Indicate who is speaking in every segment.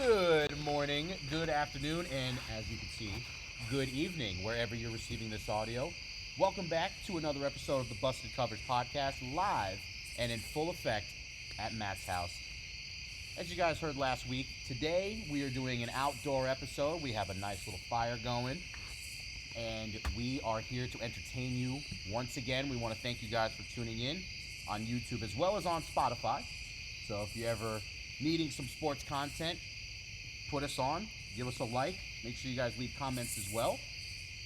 Speaker 1: Good morning, good afternoon, and as you can see, good evening, wherever you're receiving this audio. Welcome back to another episode of the Busted Coverage Podcast, live and in full effect at Matt's house. As you guys heard last week, today we are doing an outdoor episode. We have a nice little fire going, and we are here to entertain you once again. We want to thank you guys for tuning in on YouTube as well as on Spotify. So if you're ever needing some sports content, put us on, give us a like, make sure you guys leave comments as well.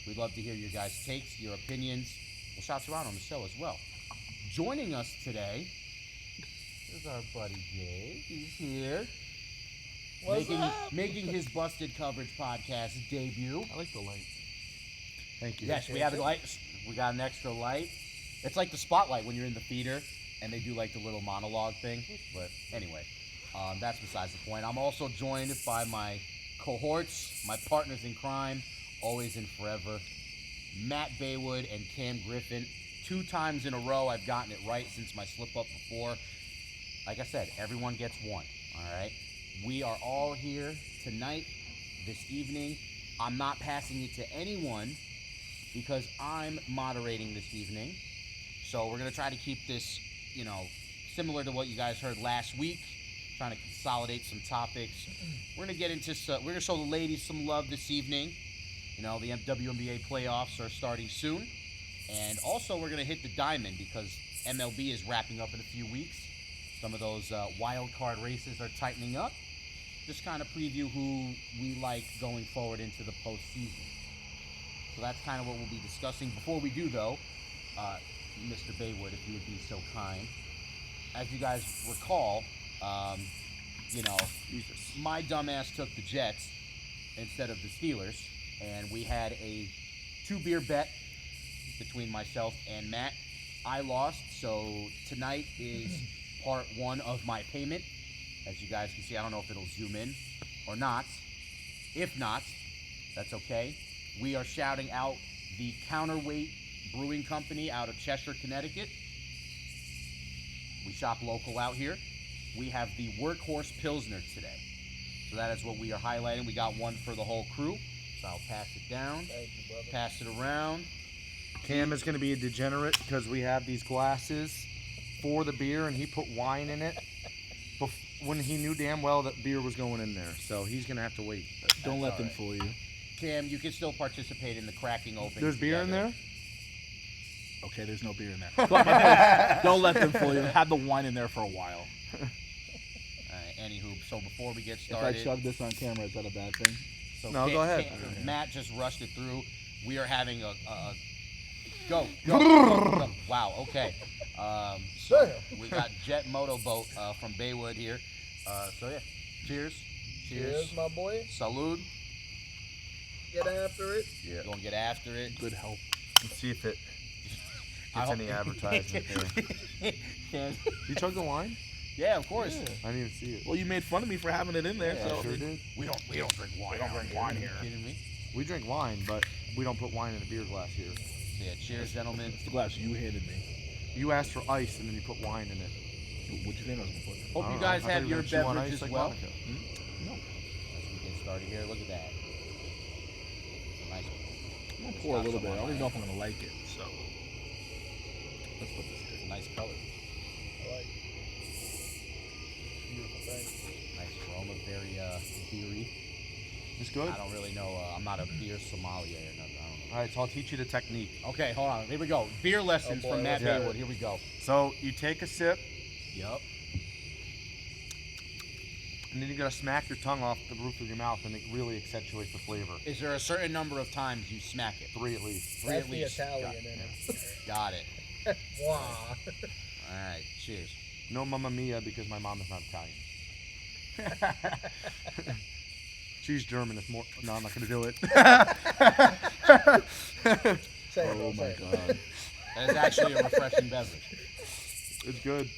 Speaker 1: We'd love to hear your guys' takes, your opinions. We'll shout you out on the show as well. Joining us today is our buddy Jay. He's here. Making his Busted Coverage Podcast debut.
Speaker 2: I like the light.
Speaker 3: Thank you.
Speaker 1: Yes, we have a light. We got an extra light. It's like the spotlight when you're in the theater and they do like the little monologue thing. But anyway, that's besides the point. I'm also joined by my cohorts, my partners in crime, always and forever, Matt Baywood and Cam Griffin. 2 times in a row I've gotten it right since my slip up before. Like I said, everyone gets one, all right? We are all here tonight, this evening. I'm not passing it to anyone because I'm moderating this evening. So we're going to try to keep this, similar to what you guys heard last week, trying to consolidate some topics. We're going to get into we're going to show the ladies some love this evening. The WNBA Playoffs are starting soon. And also we're going to hit the diamond because MLB is wrapping up in a few weeks. Some of those wild card races are tightening up. Just kind of preview who we like going forward into the postseason. So that's kind of what we'll be discussing. Before we do, though, Mr. Baywood, if you would be so kind. As you guys recall, my dumbass took the Jets instead of the Steelers, and we had a 2-beer bet between myself and Matt. I lost, so tonight is part 1 of my payment. As you guys can see, I don't know if it'll zoom in or not. If not, that's okay. We are shouting out the Counterweight Brewing Company out of Cheshire, Connecticut. We shop local out here. We have the Workhorse Pilsner today. So that is what we are highlighting. We got one for the whole crew. So I'll pass it down.
Speaker 3: Thank you, brother.
Speaker 1: Pass it around.
Speaker 3: Cam is going to be a degenerate because we have these glasses for the beer, and he put wine in it when he knew damn well that beer was going in there. So he's going to have to wait.
Speaker 2: Don't let them fool you.
Speaker 1: Cam, you can still participate in the cracking open.
Speaker 3: There's beer in there?
Speaker 2: Okay, there's no beer in there. Don't let them fool you. Have the wine in there for a while.
Speaker 1: Anywho, so before we get started,
Speaker 2: If I chug this on camera, is that a bad thing?
Speaker 1: so
Speaker 3: No, go ahead.
Speaker 1: Matt just rushed it through. We are having a go. Wow. Okay. So we got Jet Motorboat from Baywood here. So yeah, cheers.
Speaker 3: Cheers, my boy.
Speaker 1: Salud.
Speaker 3: Get after it.
Speaker 1: Yeah. Gonna get after it.
Speaker 2: Good help.
Speaker 3: Let's see if it
Speaker 1: I
Speaker 3: gets
Speaker 1: hope-
Speaker 3: any advertisement there. You chug the wine?
Speaker 1: Yeah, of course.
Speaker 2: Yeah.
Speaker 3: I didn't even see it.
Speaker 2: Well, you made fun of me for having it in there,
Speaker 1: Yeah,
Speaker 2: so
Speaker 3: sure did.
Speaker 1: We don't drink wine.
Speaker 2: We don't drink wine here.
Speaker 1: Are you kidding me?
Speaker 3: We drink wine, but we don't put wine in a beer glass here.
Speaker 1: So yeah, cheers, gentlemen.
Speaker 2: it's the glass you handed me.
Speaker 3: You asked for ice, and then you put wine in it.
Speaker 2: What do you think I was gonna put?
Speaker 1: Hope
Speaker 3: I
Speaker 1: you
Speaker 3: don't
Speaker 1: guys
Speaker 3: know. I
Speaker 1: have
Speaker 3: thought you
Speaker 1: your
Speaker 3: were gonna chew on
Speaker 1: beverage
Speaker 3: ice
Speaker 1: as
Speaker 3: like
Speaker 1: well.
Speaker 3: Monica.
Speaker 2: No.
Speaker 1: As we get started here, look at that. Nice.
Speaker 2: I'm gonna pour a little bit. I don't even know if I'm gonna like it, so let's put this here.
Speaker 1: Nice color.
Speaker 3: I like it. Beautiful thing.
Speaker 1: Nice aroma, very beery.
Speaker 3: It's good?
Speaker 1: I don't really know. I'm not a beer sommelier or nothing. I don't know.
Speaker 3: All right, so I'll teach you the technique.
Speaker 1: Okay, hold on. Here we go. Beer lessons
Speaker 3: Oh, boy,
Speaker 1: from Matt
Speaker 3: let's
Speaker 1: Baywood. Here we go.
Speaker 3: So you take a sip,
Speaker 1: Yup.
Speaker 3: and then you gotta smack your tongue off the roof of your mouth, and it really accentuates the flavor.
Speaker 1: Is there a certain number of times you smack it?
Speaker 3: 3 at least.
Speaker 1: 3
Speaker 4: That's
Speaker 1: at
Speaker 4: the
Speaker 1: least.
Speaker 4: Italian
Speaker 1: Got,
Speaker 4: in it.
Speaker 1: got it.
Speaker 4: Wow.
Speaker 1: All right. Cheers.
Speaker 3: No Mamma Mia because my mom is not Italian. She's German. It's more. No, I'm not gonna do it.
Speaker 4: Say it,
Speaker 2: Oh
Speaker 4: say
Speaker 2: my
Speaker 4: it.
Speaker 2: god.
Speaker 1: That is actually a refreshing beverage.
Speaker 3: It's good.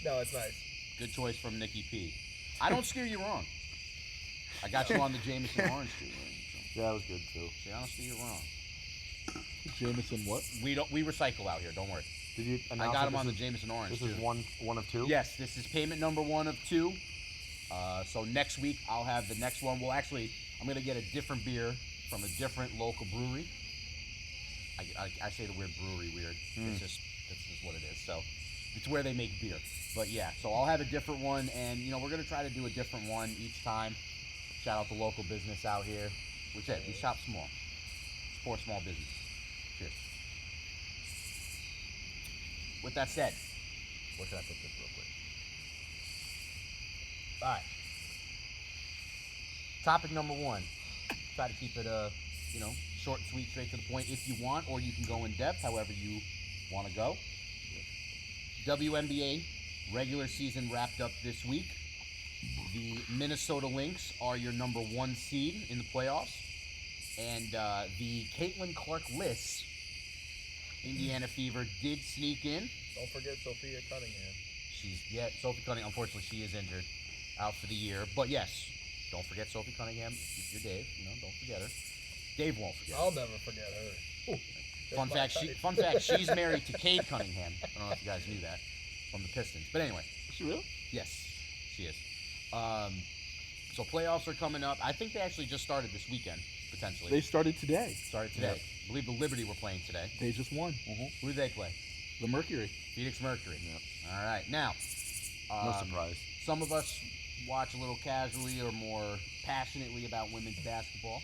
Speaker 4: No, it's nice.
Speaker 1: Good choice from Nikki P. I don't steer you wrong. I got you on the Jameson Orange too.
Speaker 3: Yeah, that was good too.
Speaker 1: See, I don't steer you wrong.
Speaker 2: Jameson what?
Speaker 1: We recycle out here. Don't worry.
Speaker 3: Did you
Speaker 1: I got him on the Jameson Orange
Speaker 3: This
Speaker 1: too.
Speaker 3: is one of 2.
Speaker 1: Yes, this is payment number 1 of 2. So next week I'll have the next one. Well, actually, I'm gonna get a different beer from a different local brewery. I say the word brewery weird. It's just what it is. So it's where they make beer. But yeah, so I'll have a different one, and we're gonna try to do a different one each time. Shout out the local business out here. We shop small. Support small business. Cheers. With that said, where should I put this real quick? All right. Topic number 1. Try to keep it short and sweet, straight to the point if you want, or you can go in depth, however you want to go. WNBA regular season wrapped up this week. The Minnesota Lynx are your number 1 seed in the playoffs. And the Caitlin Clark-Liss Indiana Fever did sneak in.
Speaker 4: Don't forget Sophia Cunningham.
Speaker 1: Sophie Cunningham, unfortunately, she is injured, out for the year. But yes, don't forget Sophie Cunningham. If you're Dave, don't forget her. Dave won't forget her.
Speaker 4: I'll never forget her. Ooh,
Speaker 1: Fun fact, she's married to Cade Cunningham. I don't know if you guys knew that, from the Pistons. But anyway.
Speaker 2: Is she real?
Speaker 1: Yes, she is. So playoffs are coming up. I think they actually just started this weekend, potentially.
Speaker 2: They started today.
Speaker 1: Started today. I believe the Liberty were playing today.
Speaker 2: They just won.
Speaker 1: Who did they play?
Speaker 2: The Mercury.
Speaker 1: Phoenix Mercury. All right. Now,
Speaker 3: No surprise.
Speaker 1: some of us watch a little casually or more passionately about women's basketball.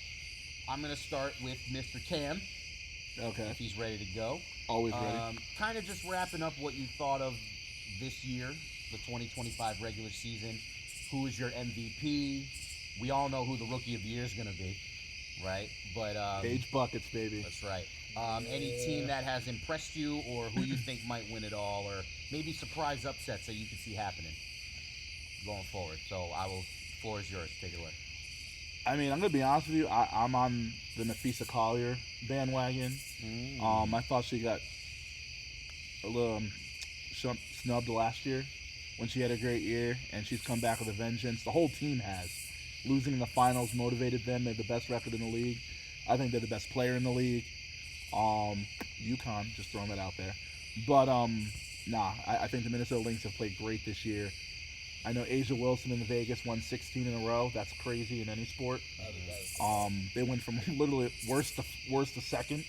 Speaker 1: I'm going to start with Mr. Cam,
Speaker 2: Okay.
Speaker 1: if he's ready to go.
Speaker 2: Always ready.
Speaker 1: Kind of just wrapping up what you thought of this year, the 2025 regular season. Who is your MVP? We all know who the Rookie of the Year is going to be, right? But
Speaker 2: Age buckets, baby.
Speaker 1: that's right. Any team that has impressed you, or who you think might win it all, or maybe surprise upsets that you could see happening going forward. So floor is yours. Take it away.
Speaker 2: I mean, I'm gonna be honest with you. I'm on the Nafisa Collier bandwagon. I thought she got a little snubbed last year when she had a great year, and she's come back with a vengeance. The whole team has. Losing in the finals motivated them. They have the best record in the league. I think they're the best player in the league. UConn, just throwing that out there. But I think the Minnesota Lynx have played great this year. I know Asia Wilson in Vegas won 16 in a row. That's crazy in any sport. They went from literally worst to second,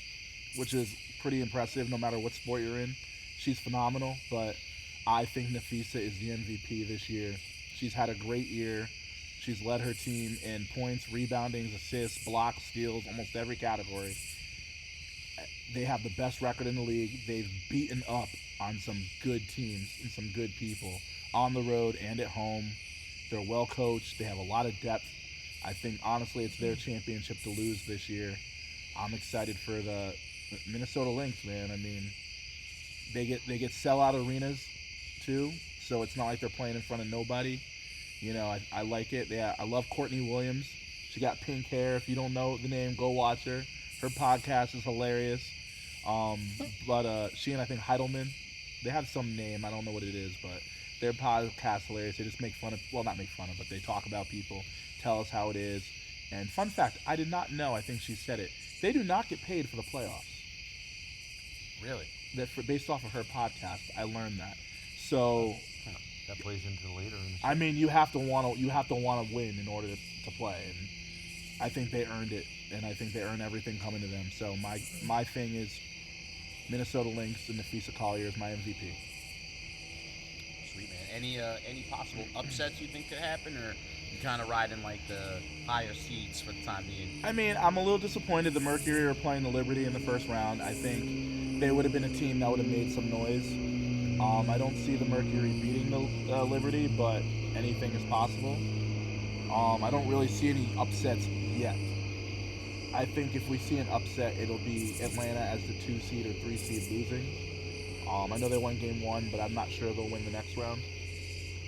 Speaker 2: which is pretty impressive no matter what sport you're in. She's phenomenal, but I think Nafisa is the MVP this year. She's had a great year. She's led her team in points, rebounding, assists, blocks, steals, almost every category. They have the best record in the league. They've beaten up on some good teams and some good people on the road and at home. They're well coached. They have a lot of depth. I think, honestly, it's their championship to lose this year. I'm excited for the Minnesota Lynx, man. I mean, they get sellout arenas, too, so it's not like they're playing in front of nobody. I like it. Yeah, I love Courtney Williams. She got pink hair. If you don't know the name, go watch her. Her podcast is hilarious. But she and I think Heidelman, they have some name. I don't know what it is, but their podcast is hilarious. They just make fun of, well, not make fun of, but they talk about people, tell us how it is. And fun fact, I did not know, I think she said it, they do not get paid for the playoffs.
Speaker 1: Really?
Speaker 2: Based off of her podcast, I learned that. So
Speaker 3: That plays into the later.
Speaker 2: I mean, you have to want to win in order to play, and I think they earned it, and I think they earn everything coming to them. So my thing is Minnesota Lynx and Nafisa Collier is my MVP.
Speaker 1: Sweet, man. Any possible upsets you think could happen, or you kind of riding like the higher seeds for the time being?
Speaker 2: I mean, I'm a little disappointed the Mercury are playing the Liberty in the first round. I think they would have been a team that would have made some noise. I don't see the Mercury beating the Liberty, but anything is possible. I don't really see any upsets yet. I think if we see an upset, it'll be Atlanta as the 2 seed or 3 seed losing. I know they won game 1, but I'm not sure they'll win the next round.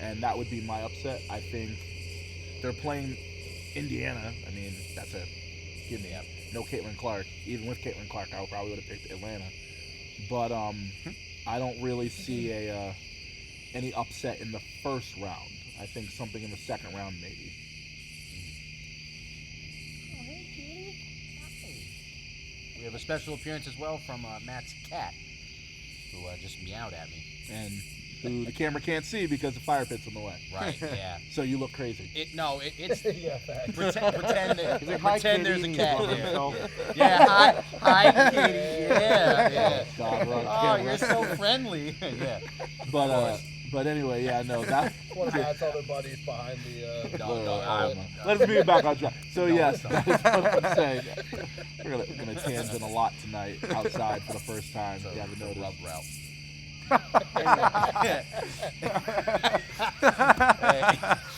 Speaker 2: And that would be my upset. I think they're playing Indiana. I mean, that's a give me up. No Caitlin Clark. Even with Caitlin Clark, I probably would have picked Atlanta. But I don't really see any upset in the first round. I think something in the second round maybe.
Speaker 1: Oh, hey, kitty. Hi. We have a special appearance as well from Matt's cat, who just meowed at me.
Speaker 2: And who the camera can't see because the fire pit's in the way.
Speaker 1: Right. Yeah.
Speaker 2: So you look crazy.
Speaker 1: It's
Speaker 4: Yeah, facts.
Speaker 1: pretend there's a
Speaker 3: Katie,
Speaker 1: cat
Speaker 3: and
Speaker 1: there.
Speaker 3: himself.
Speaker 1: Yeah. Hi, Katie. Yeah.
Speaker 2: God, we're on
Speaker 1: Oh,
Speaker 2: camera.
Speaker 1: you're so friendly. Yeah.
Speaker 2: But anyway, yeah, no, that.
Speaker 4: One of Matt's other buddies behind the.
Speaker 1: No,
Speaker 2: Let's move back on track. So
Speaker 1: No,
Speaker 2: yes,
Speaker 1: it's not.
Speaker 2: that's what I'm saying. We're gonna tangent a lot tonight outside for the first time. If you haven't
Speaker 1: Rub
Speaker 2: noticed.
Speaker 1: route.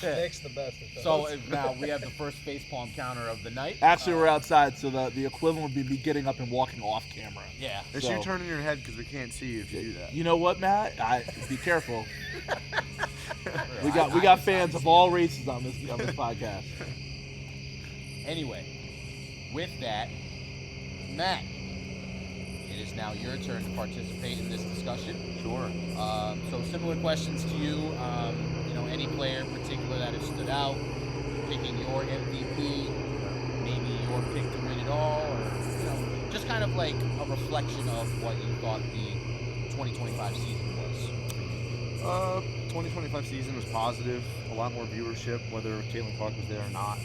Speaker 4: Nick's the best at those.
Speaker 1: So now we have the first facepalm counter of the night.
Speaker 2: Actually, we're outside, so the equivalent would be me getting up and walking off camera.
Speaker 1: Yeah.
Speaker 3: It's
Speaker 2: So-
Speaker 3: you turning your head because we can't see you if you do that.
Speaker 2: You know what, Matt? Be careful. We got fans of all races on this podcast.
Speaker 1: Anyway, with that, Matt, it is now your turn to participate in this discussion.
Speaker 3: Sure.
Speaker 1: So similar questions to you. Any player in particular that has stood out, picking your MVP, maybe your pick to win it all, or just kind of like a reflection of what you thought the 2025 season was.
Speaker 3: 2025 season was positive. A lot more viewership, whether Caitlin Clark was there or not.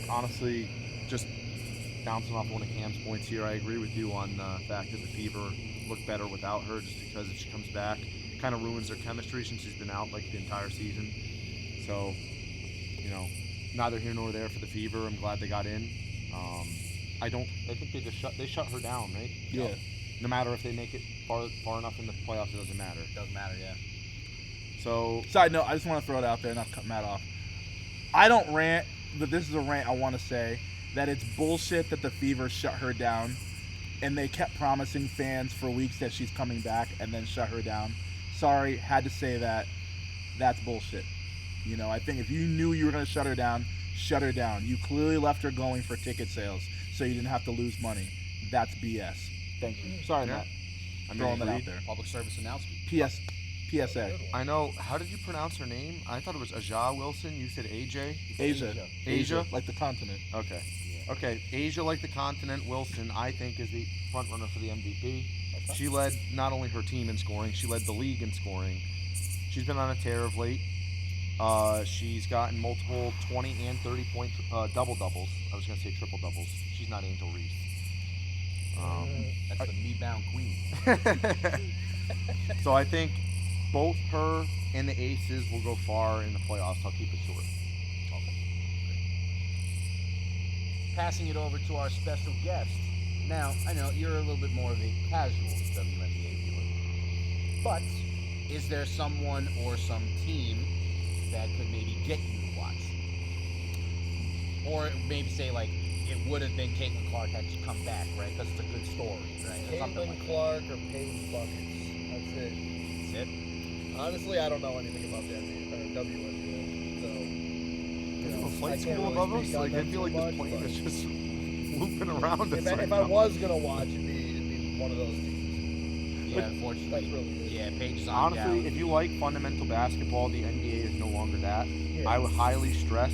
Speaker 3: Honestly, just bouncing off one of Cam's points here, I agree with you on the fact that the Fever look better without her, just because if she comes back, it kind of ruins their chemistry since she's been out like the entire season. So, neither here nor there for the Fever. I'm glad they got in. I think they shut her down, right?
Speaker 2: Yeah.
Speaker 3: No matter if they make it far enough in the playoffs, it doesn't matter.
Speaker 1: Doesn't matter, yeah.
Speaker 3: So
Speaker 2: Side note, I just want to throw it out there, not cut Matt off. I don't rant, but this is a rant I want to say, that it's bullshit that the Fever shut her down, and they kept promising fans for weeks that she's coming back and then shut her down. Sorry, had to say that. That's bullshit. I think if you knew you were going to shut her down, shut her down. You clearly left her going for ticket sales, so you didn't have to lose money. That's BS. Thank you. Sorry,
Speaker 3: Yeah.
Speaker 2: Matt.
Speaker 3: I mean,
Speaker 2: Throwing that out
Speaker 3: agreed.
Speaker 2: there.
Speaker 1: Public service announcement.
Speaker 2: PSA.
Speaker 3: I know. How did you pronounce her name? I thought it was Aja Wilson. You said AJ.
Speaker 2: Asia. Like the continent.
Speaker 3: Okay. Okay. Asia, like the continent. Wilson, I think, is the front runner for the MVP. She led not only her team in scoring, she led the league in scoring. She's been on a tear of late. She's gotten multiple 20 and 30-point double-doubles. I was going to say triple-doubles. She's not Angel Reese.
Speaker 1: That's the me-bound queen.
Speaker 3: So I think both her and the Aces will go far in the playoffs. I'll keep it short.
Speaker 1: Okay. Great. Passing it over to our special guest. Now, I know you're a little bit more of a casual WNBA viewer, but is there someone or some team that could maybe get you to watch? Or maybe say, like, it would have been Caitlin Clark had she come back, right? Because it's a good story, right? Or something
Speaker 4: Caitlin
Speaker 1: like
Speaker 4: Clark or Paige Buckets. That's it.
Speaker 1: that. That's it.
Speaker 4: Honestly, I don't know anything about the NBA or WNBA, so.
Speaker 3: A flight
Speaker 4: I can't
Speaker 3: school
Speaker 4: really
Speaker 3: above us?
Speaker 4: speak on
Speaker 3: Like, I
Speaker 4: them
Speaker 3: feel
Speaker 4: too
Speaker 3: like
Speaker 4: much,
Speaker 3: this plane
Speaker 4: but
Speaker 3: is just looping around us right
Speaker 4: If I
Speaker 3: now.
Speaker 4: was gonna watch, it'd be one of those teams.
Speaker 1: Yeah, unfortunately.
Speaker 4: That's really good.
Speaker 1: Yeah, Paige is on
Speaker 3: Honestly,
Speaker 1: down.
Speaker 3: if you like fundamental basketball, the NBA is no longer that.
Speaker 4: Yeah.
Speaker 3: I would highly stress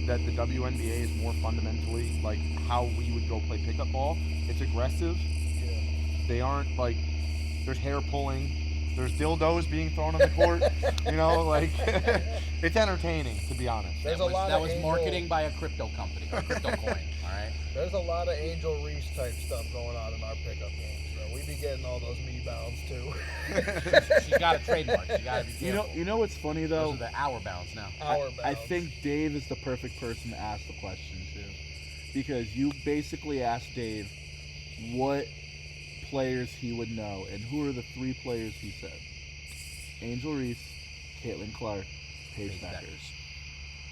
Speaker 3: that the WNBA is more fundamentally like how we would go play pickup ball. It's aggressive.
Speaker 4: Yeah.
Speaker 3: They aren't like there's hair pulling, there's dildos being thrown on the court. It's entertaining to be honest.
Speaker 4: There's
Speaker 1: that
Speaker 4: a
Speaker 1: was,
Speaker 4: lot
Speaker 1: that
Speaker 4: of
Speaker 1: was
Speaker 4: Angel,
Speaker 1: marketing by a crypto company, a crypto coin. All right.
Speaker 4: There's a lot of Angel Reese type stuff going on in our pickup games. So we be getting all those me bounds too.
Speaker 1: She's got a trademark. She got to be careful.
Speaker 2: You know what's funny though?
Speaker 1: Those are the hour bounds now.
Speaker 4: Our bounds.
Speaker 2: I think Dave is the perfect person to ask the question to, because you basically asked Dave what players he would know, and who are the three players he said? Angel Reese, Caitlin Clark, Paige Beckers.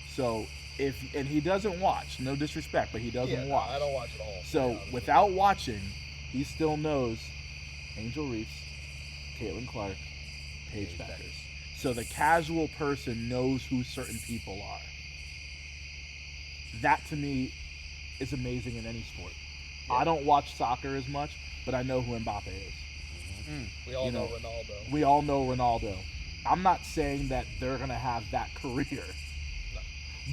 Speaker 2: So and he doesn't watch, no disrespect, but he doesn't watch.
Speaker 4: I don't watch it all.
Speaker 2: So without watching, he still knows Angel Reese, Caitlin Clark, Paige Beckers. So the casual person knows who certain people are. That to me is amazing in any sport.
Speaker 4: Yeah.
Speaker 2: I don't watch soccer as much, but I know who Mbappe is.
Speaker 4: We all
Speaker 2: you
Speaker 4: know
Speaker 2: know,
Speaker 4: Ronaldo.
Speaker 2: We all know Ronaldo. I'm not saying that they're going to have that career.
Speaker 4: No.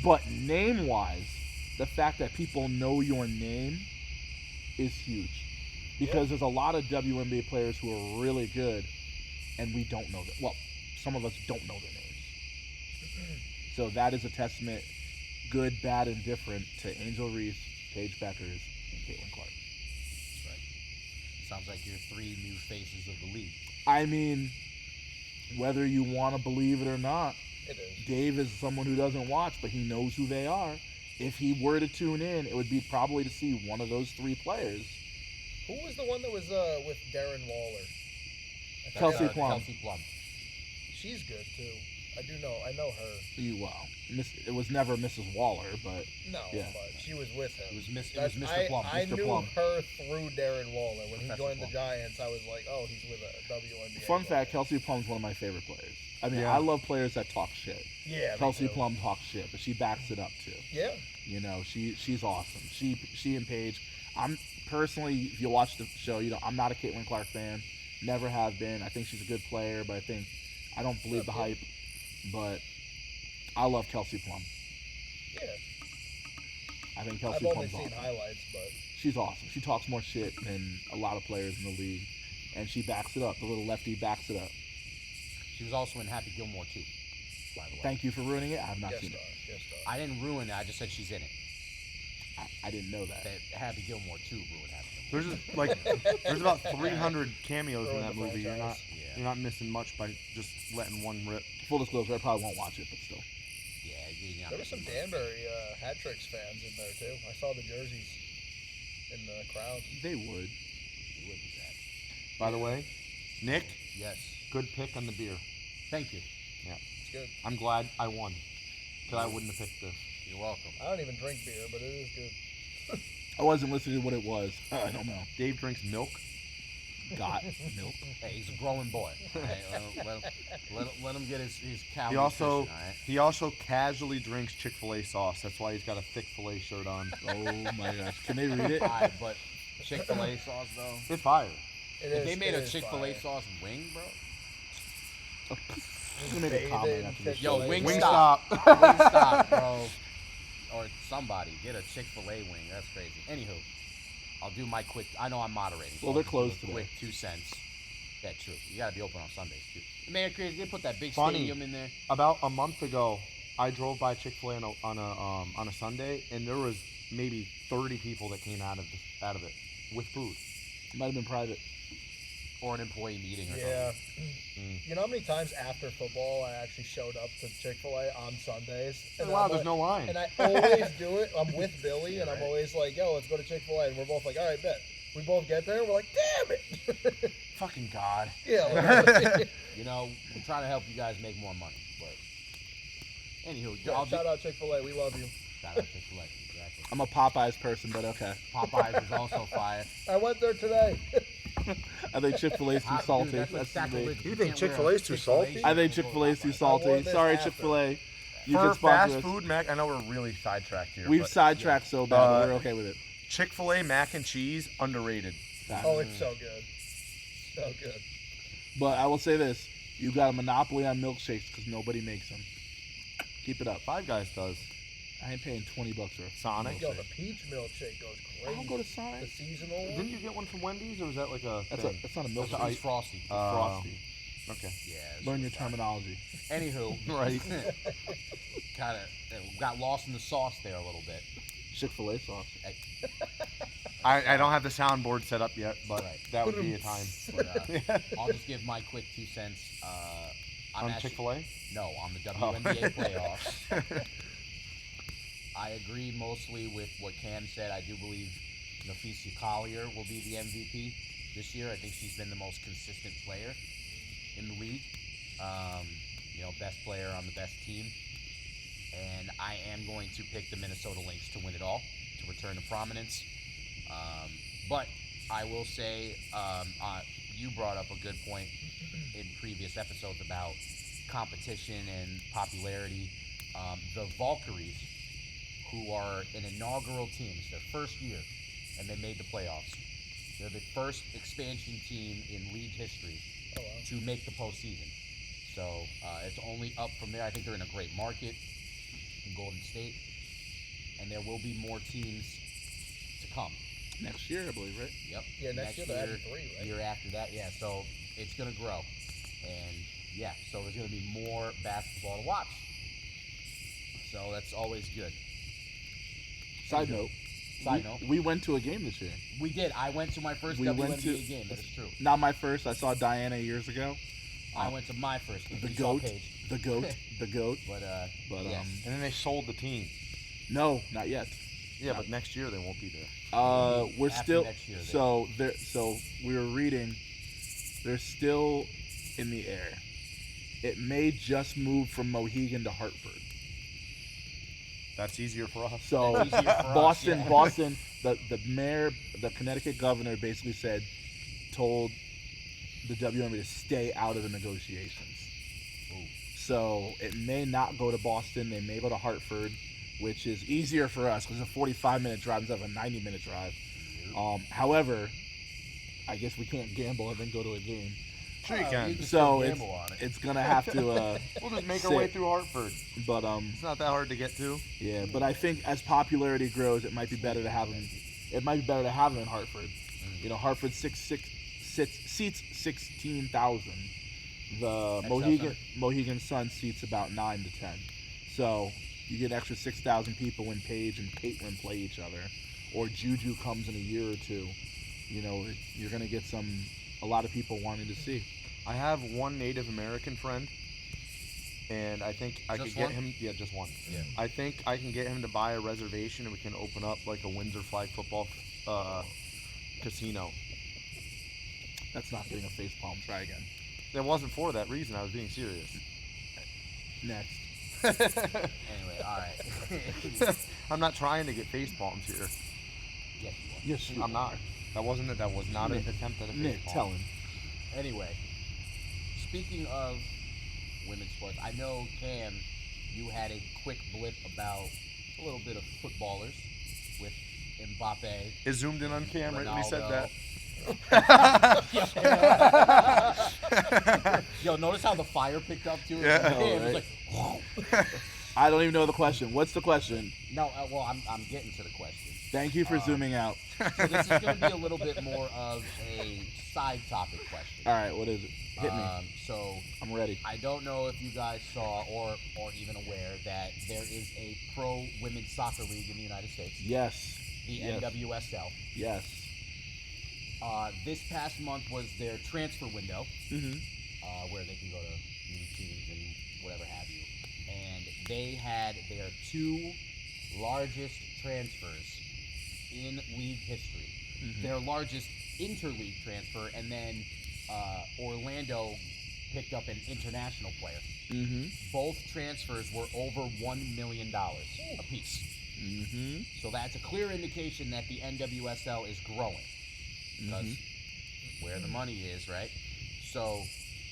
Speaker 2: But name-wise, the fact that people know your name is huge. Because there's a lot of WNBA players who are really good and we don't know them. Well, some of us don't know their names. So that is a testament, good, bad, and different, to Angel Reese, Paige Beckers, and Caitlin Clark.
Speaker 1: That's right. Sounds like you're 3 new faces of the league.
Speaker 2: I mean, whether you want to believe it or not,
Speaker 4: It is.
Speaker 2: Dave is someone who doesn't watch, but he knows who they are. If he were to tune in, it would be probably to see one of those 3 players.
Speaker 4: Who was the one that was with Darren Waller? I
Speaker 2: Kelsey
Speaker 4: forget.
Speaker 2: Plum.
Speaker 1: Kelsey Plum.
Speaker 4: She's good too. I know her.
Speaker 2: Well, it was never Mrs. Waller, but
Speaker 4: No,
Speaker 2: Yeah.
Speaker 4: but she was with him.
Speaker 1: It was Mr. Plum.
Speaker 4: I
Speaker 2: Mr.
Speaker 4: knew
Speaker 2: Plum.
Speaker 4: her through Darren Waller. When he
Speaker 1: Professor
Speaker 4: joined
Speaker 1: Plum.
Speaker 4: the Giants, I was like, oh, he's with a WNBA.
Speaker 2: fun
Speaker 4: player.
Speaker 2: fact, Kelsey Plum's one of my favorite players. I mean,
Speaker 3: Yeah.
Speaker 2: I love players that talk shit.
Speaker 4: Yeah, me
Speaker 2: Kelsey
Speaker 4: too.
Speaker 2: Plum talks shit, but she backs it up too.
Speaker 4: Yeah.
Speaker 2: You know, she's awesome. She and Paige. I'm personally, if you watch the show, I'm not a Caitlin Clark fan. Never have been. I think she's a good player, but I don't believe the hype. But I love Kelsey Plum.
Speaker 4: Yeah.
Speaker 2: I think
Speaker 4: I've
Speaker 2: Kelsey
Speaker 4: only
Speaker 2: Plum's
Speaker 4: seen
Speaker 2: awesome.
Speaker 4: highlights, but
Speaker 2: She's awesome. She talks more shit than a lot of players in the league, and she backs it up. The little lefty backs it up.
Speaker 1: She was also in Happy Gilmore too, by the way.
Speaker 2: Thank you for ruining it. I have not
Speaker 4: guest
Speaker 2: seen
Speaker 4: star.
Speaker 2: it.
Speaker 4: Guest star.
Speaker 1: I didn't ruin it. I just said she's in it.
Speaker 2: I didn't know that.
Speaker 1: That Happy Gilmore 2 ruined Happy Gilmore.
Speaker 3: There's just, like there's about 300 cameos in
Speaker 4: Ruined
Speaker 3: that
Speaker 4: the
Speaker 3: movie.
Speaker 4: franchise.
Speaker 1: Yeah.
Speaker 3: You're not missing much by just letting one rip.
Speaker 2: Full disclosure, I probably won't watch it, but still.
Speaker 1: Yeah, you're not
Speaker 4: There were some
Speaker 1: missing much.
Speaker 4: Danbury Hat Tricks fans in there too. I saw the jerseys in the crowd.
Speaker 2: They would.
Speaker 1: You would be sad.
Speaker 3: By the way, Nick,
Speaker 1: Yes.
Speaker 3: good pick on the beer.
Speaker 1: Thank you.
Speaker 4: It's good.
Speaker 3: I'm glad I won, because I wouldn't have picked this.
Speaker 1: You're welcome.
Speaker 4: I don't even drink beer, but it is good.
Speaker 2: I wasn't listening to what it was. I don't know.
Speaker 3: Dave drinks milk.
Speaker 2: Got milk.
Speaker 1: Hey, he's a growing boy. Hey, let him get his cow
Speaker 3: He also
Speaker 1: nutrition, all right?
Speaker 3: he also casually drinks Chick-fil-A sauce. That's why he's got a thick filet shirt on.
Speaker 2: Oh my gosh. Can they read it?
Speaker 1: Alright, but Chick-fil-A sauce though.
Speaker 3: It's fire.
Speaker 4: It
Speaker 1: If they made
Speaker 4: it
Speaker 1: a
Speaker 4: is
Speaker 1: Chick-fil-A
Speaker 4: fire.
Speaker 1: sauce wing, bro.
Speaker 2: Who made a
Speaker 4: Bathe
Speaker 2: comment
Speaker 4: in
Speaker 2: after this?
Speaker 1: Yo,
Speaker 4: Chick-fil-A.
Speaker 1: Wingstop.
Speaker 3: Wingstop.
Speaker 1: Wingstop, bro. Or somebody get a Chick-fil-A wing. That's crazy. Anywho, I'll do my quick. I know I'm moderating. so
Speaker 2: Well, they're
Speaker 1: I'll do
Speaker 2: closed
Speaker 1: a
Speaker 2: today.
Speaker 1: Quick 2 cents. Yeah, true. You gotta be open on Sundays too. Man, crazy. They put that big
Speaker 3: Funny.
Speaker 1: stadium in there.
Speaker 3: About a month ago, I drove by Chick-fil-A on a Sunday, and there was maybe 30 people that came out of it with food.
Speaker 2: It might have been private.
Speaker 1: Or an employee meeting or
Speaker 4: Yeah.
Speaker 1: something.
Speaker 4: You know how many times after football I actually showed up to Chick-fil-A on Sundays?
Speaker 3: Wow,
Speaker 4: I'm
Speaker 3: there's
Speaker 4: like-
Speaker 3: no line.
Speaker 4: And I always do it. I'm with Billy, and I'm
Speaker 1: Right.
Speaker 4: always like, yo, let's go to Chick-fil-A. And we're both like, all right, bet. We both get there, and we're like, damn it.
Speaker 3: Fucking God.
Speaker 4: Yeah. Like,
Speaker 1: You know, we're trying to help you guys make more money, but anywho,
Speaker 4: yeah,
Speaker 1: I'll
Speaker 4: shout out Chick-fil-A. We love you.
Speaker 1: Shout out Chick-fil-A. Exactly.
Speaker 2: I'm a Popeyes person, but okay.
Speaker 1: Popeyes is also fire.
Speaker 4: I went there today.
Speaker 2: I think Chick-fil-A's too
Speaker 1: Dude,
Speaker 2: salty.
Speaker 1: that's like
Speaker 2: That's me.
Speaker 1: sacrilege.
Speaker 3: You
Speaker 1: You
Speaker 3: think
Speaker 1: can't wear a
Speaker 3: Chick-fil-A's too
Speaker 1: Chick-fil-A
Speaker 3: salty?
Speaker 2: I think
Speaker 1: shirt
Speaker 2: Chick-fil-A's too
Speaker 1: before
Speaker 4: I wore
Speaker 2: salty.
Speaker 4: this
Speaker 2: Sorry,
Speaker 4: after.
Speaker 2: Chick-fil-A. You
Speaker 3: For
Speaker 2: could sponsor
Speaker 3: fast
Speaker 2: us.
Speaker 3: food, Mac, I know we're really sidetracked here.
Speaker 2: We've
Speaker 3: but
Speaker 2: sidetracked so bad, but
Speaker 3: Uh,
Speaker 2: we're okay with it.
Speaker 3: Chick-fil-A mac and cheese, underrated.
Speaker 2: Facts.
Speaker 4: Oh, it's so good. So good.
Speaker 2: But I will say this: you got a monopoly on milkshakes because nobody makes them. Keep it up.
Speaker 3: Five Guys does.
Speaker 2: I ain't paying $20 for a
Speaker 3: Sonic.
Speaker 4: Yo, the peach milkshake goes crazy.
Speaker 2: I'll go to
Speaker 4: The
Speaker 2: Sonic.
Speaker 4: seasonal
Speaker 3: Didn't
Speaker 4: one.
Speaker 3: you get one from Wendy's, or was that like a
Speaker 2: That's
Speaker 3: thing?
Speaker 2: that's not a
Speaker 1: It's
Speaker 2: milkshake. It's
Speaker 1: frosty.
Speaker 2: frosty.
Speaker 3: Okay.
Speaker 1: Yeah. it's
Speaker 2: Learn your
Speaker 1: fire.
Speaker 2: terminology.
Speaker 1: Anywho,
Speaker 3: Right.
Speaker 1: kind of got lost in the sauce there a little bit.
Speaker 2: Chick-fil-A sauce.
Speaker 3: I don't have the soundboard set up yet, but
Speaker 1: Right.
Speaker 3: that would be a time.
Speaker 1: But I'll just give my quick 2 cents. I'm
Speaker 3: On
Speaker 1: actually-
Speaker 3: Chick-fil-A?
Speaker 1: No, on the WNBA playoffs. I agree mostly with what Cam said. I do believe Nafisa Collier will be the MVP this year. I think she's been the most consistent player in the league. Best player on the best team. And I am going to pick the Minnesota Lynx to win it all, to return to prominence. But I will say, you brought up a good point in previous episodes about competition and popularity. The Valkyries, who are an inaugural team, it's their first year, and they made the playoffs. They're the first expansion team in league history
Speaker 4: Oh, wow.
Speaker 1: to make the postseason. So it's only up from there. I think they're in a great market in Golden State, and there will be more teams to come.
Speaker 2: Next year, I believe, right?
Speaker 1: Yep.
Speaker 4: Yeah, next year they're having 3, right?
Speaker 1: Year after that, yeah. So it's gonna grow. And yeah, so there's going to be more basketball to watch. So that's always good.
Speaker 2: Side note. We went to a game this year.
Speaker 1: We did. I went to my first
Speaker 2: We
Speaker 1: WNBA
Speaker 2: went to-
Speaker 1: game. That is true.
Speaker 2: Not my first. I saw Diana years ago.
Speaker 1: I went to my first game.
Speaker 2: The
Speaker 1: We saw
Speaker 2: goat.
Speaker 1: Paige.
Speaker 2: The goat. The goat.
Speaker 1: But
Speaker 2: But
Speaker 1: yes.
Speaker 3: And then they sold the team.
Speaker 2: no, not yet.
Speaker 3: Yeah, but next year they won't be there.
Speaker 2: We're
Speaker 1: After
Speaker 2: still
Speaker 1: next year, they-
Speaker 2: so we were reading. They're still in the air. It may just move from Mohegan to Hartford.
Speaker 3: That's easier for us.
Speaker 2: So
Speaker 1: That's easier for us,
Speaker 2: Boston,
Speaker 1: yeah.
Speaker 2: Boston, the mayor, the Connecticut governor basically told the WNBA to stay out of the negotiations.
Speaker 1: Ooh.
Speaker 2: So it may not go to Boston. They may go to Hartford, which is easier for us because it's a 45-minute drive instead of a 90-minute drive. However, I guess we can't gamble and then go to a game.
Speaker 3: Sure you
Speaker 1: Oh,
Speaker 3: can.
Speaker 1: you can
Speaker 2: So
Speaker 1: still gamble on it.
Speaker 2: it's gonna have to.
Speaker 3: We'll just make our way
Speaker 2: sit.
Speaker 3: through Hartford.
Speaker 2: But
Speaker 3: It's not that hard to get to.
Speaker 2: yeah. But I think as popularity grows, it might be better to have them. It might be better to have them in Hartford. You know, Hartford seats 16,000. The Mohegan Sun seats about 9 to 10. So you get an extra 6,000 people when Paige and Caitlin play each other, or Juju comes in a year or two. You know, you're gonna get a lot of people wanting to see.
Speaker 3: I have one Native American friend, and I think I
Speaker 1: Just
Speaker 3: could get
Speaker 1: one?
Speaker 3: him. Yeah, just one.
Speaker 1: Yeah.
Speaker 3: I think I can get him to buy a reservation, and we can open up like a Windsor flag football casino.
Speaker 2: That's not getting a face palm. Try again.
Speaker 3: It wasn't for that reason. I was being serious.
Speaker 2: Next.
Speaker 1: Anyway, all right.
Speaker 3: I'm not trying to get face palms here.
Speaker 1: Yes, you are.
Speaker 2: Yes, you
Speaker 3: I'm not. That was not an
Speaker 2: Nick,
Speaker 3: attempt at a face
Speaker 2: Nick,
Speaker 3: palm.
Speaker 2: tell him.
Speaker 1: Anyway, speaking of women's sports, I know, Cam, you had a quick blip about a little bit of footballers with Mbappe.
Speaker 3: It zoomed in on camera when we said that.
Speaker 1: Yo, notice how the fire picked up too?
Speaker 3: Yeah.
Speaker 1: It was like,
Speaker 2: I don't even know the question. What's the question?
Speaker 1: no, well, I'm getting to the question.
Speaker 2: Thank you for zooming out.
Speaker 1: So this is going to be a little bit more of a side topic question.
Speaker 2: All right, what is it? Hit me.
Speaker 1: So
Speaker 2: I'm ready.
Speaker 1: I don't know if you guys saw or even aware that there is a pro women's soccer league in the United States,
Speaker 2: Yes.
Speaker 1: the
Speaker 2: Yes.
Speaker 1: NWSL.
Speaker 2: Yes.
Speaker 1: This past month was their transfer window,
Speaker 2: Mm-hmm.
Speaker 1: where they can go to new teams and whatever have you. And they had their two largest transfers in league history.
Speaker 2: Mhm.
Speaker 1: Their largest interleague transfer, and then Orlando picked up an international player.
Speaker 2: Mm-hmm.
Speaker 1: Both transfers were over $1 million a piece.
Speaker 2: Mm-hmm.
Speaker 1: So that's a clear indication that the NWSL is growing. Because where the money is, right? So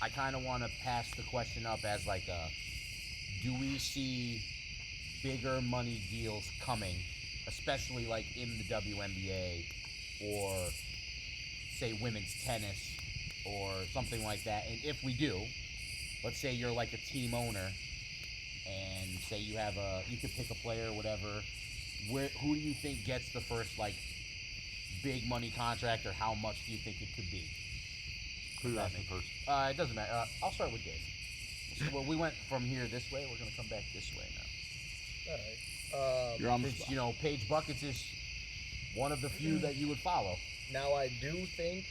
Speaker 1: I kind of want to pass the question up as like do we see bigger money deals coming, especially like in the WNBA or say women's tennis or something like that? And if we do, let's say you're like a team owner and say you have you could pick a player or whatever, who do you think gets the first like big money contract, or how much do you think it could be?
Speaker 3: Who you asking first?
Speaker 1: It doesn't matter. I'll start with Dave. So, well, we went from here this way. We're going to come back this way now.
Speaker 4: All right.
Speaker 2: You're on the
Speaker 1: Since,
Speaker 2: spot.
Speaker 1: you know, Paige Buckets is one of the few that you would follow.
Speaker 4: Now I do think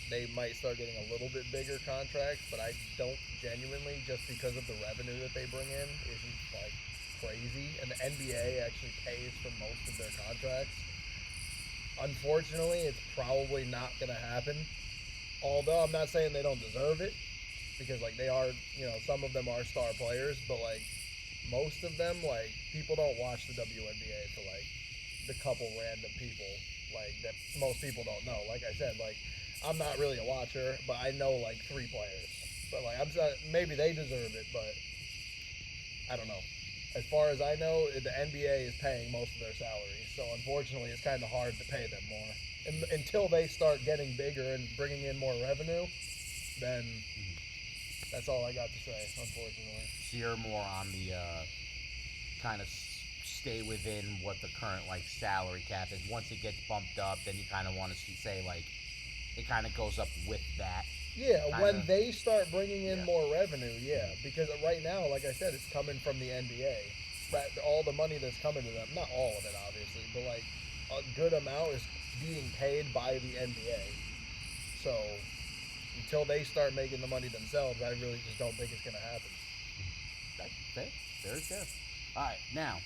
Speaker 4: they might start getting a little bit bigger contracts, but I don't genuinely, just because of the revenue that they bring in, isn't like crazy. And the NBA actually pays for most of their contracts. Unfortunately, it's probably not going to happen. Although I'm not saying they don't deserve it, because like they are, you know, some of them are star players, but like most of them, like people don't watch the WNBA for like the couple random people like that most people don't know. Like I said, like I'm not really a watcher, but I know like 3 players. But like maybe they deserve it, but I don't know. As far as I know, the NBA is paying most of their salaries, so unfortunately, it's kind of hard to pay them more. And until they start getting bigger and bringing in more revenue, then that's all I got to say, unfortunately.
Speaker 1: So you're more on the kind of stay within what the current like salary cap is. Once it gets bumped up, then you kind of want to say like it kind of goes up with that.
Speaker 4: Yeah, when
Speaker 1: kinda-
Speaker 4: they start bringing in
Speaker 1: Yeah.
Speaker 4: more revenue, yeah. Because right now, like I said, it's coming from the NBA. That all the money that's coming to them, not all of it, obviously, but like a good amount is being paid by the NBA. So until they start making the money themselves, I really just don't think it's gonna happen.
Speaker 1: That's fair. Very fair. All right, now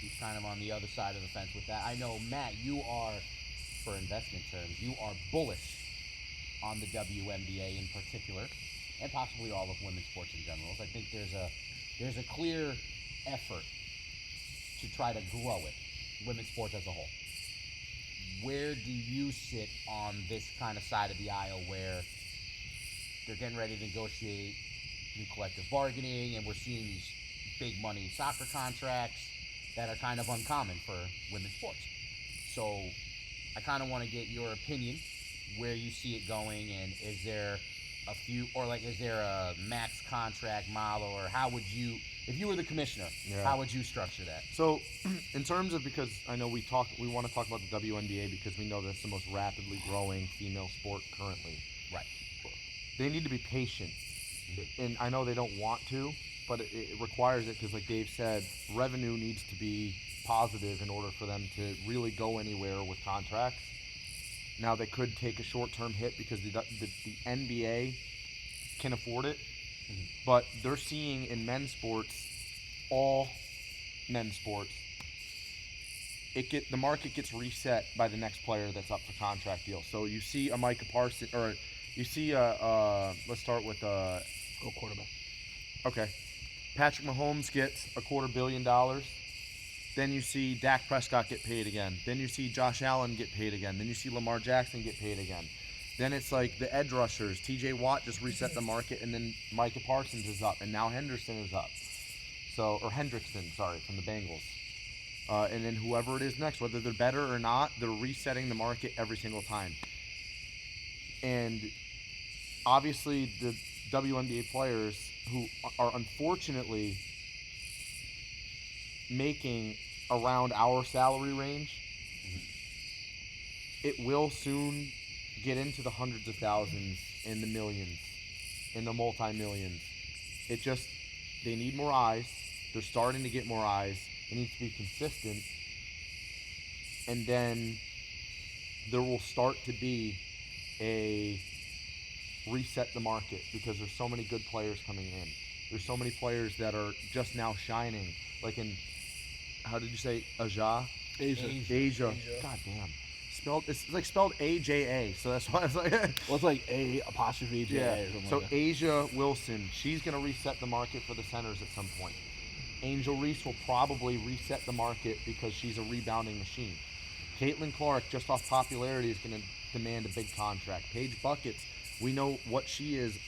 Speaker 1: he's kind of on the other side of the fence with that. I know, Matt, you are, for investment terms, you are bullish on the WNBA in particular, and possibly all of women's sports in general. I think there's a clear effort to try to grow it, women's sports as a whole. Where do you sit on this kind of side of the aisle where they're getting ready to negotiate new collective bargaining, and we're seeing these big money soccer contracts that are kind of uncommon for women's sports? So I kind of want to get your opinion where you see it going, and is there a few, or like, is there a max contract model, or how would you, if you were the commissioner, how would you structure that?
Speaker 3: So, in terms of, because I know we want to talk about the WNBA because we know that's the most rapidly growing female sport currently.
Speaker 1: Right.
Speaker 3: They need to be patient, and I know they don't want to, but it requires it because, like Dave said, revenue needs to be positive in order for them to really go anywhere with contracts. Now they could take a short-term hit because the NBA can afford it, but they're seeing in men's sports, all men's sports, the market gets reset by the next player that's up for contract deal. So you see a Micah Parsons, or you see let's start with
Speaker 2: Go quarterback.
Speaker 3: okay, Patrick Mahomes gets $250 million. Then you see Dak Prescott get paid again. Then you see Josh Allen get paid again. Then you see Lamar Jackson get paid again. Then it's like the edge rushers. T.J. Watt just reset the market, and then Micah Parsons is up, and now Henderson is up. So, or Hendrickson, sorry, from the Bengals. And then whoever it is next, whether they're better or not, they're resetting the market every single time. And obviously the WNBA players who are unfortunately making around our salary range, it will soon get into the hundreds of thousands and the millions and the multi-millions. It just, they need more eyes. They're starting to get more eyes. It needs to be consistent. And then there will start to be a reset the market because there's so many good players coming in. There's so many players that are just now shining. Like in, how did you say, Aja? Asia. God damn. It's like spelled A-J-A, so that's why it's like...
Speaker 2: Well, it's like A apostrophe J A or something
Speaker 3: So
Speaker 2: like that.
Speaker 3: Asia Wilson, she's going to reset the market for the centers at some point. Angel Reese will probably reset the market because she's a rebounding machine. Caitlin Clark, just off popularity, is going to demand a big contract. Paige Buckets, we know what she is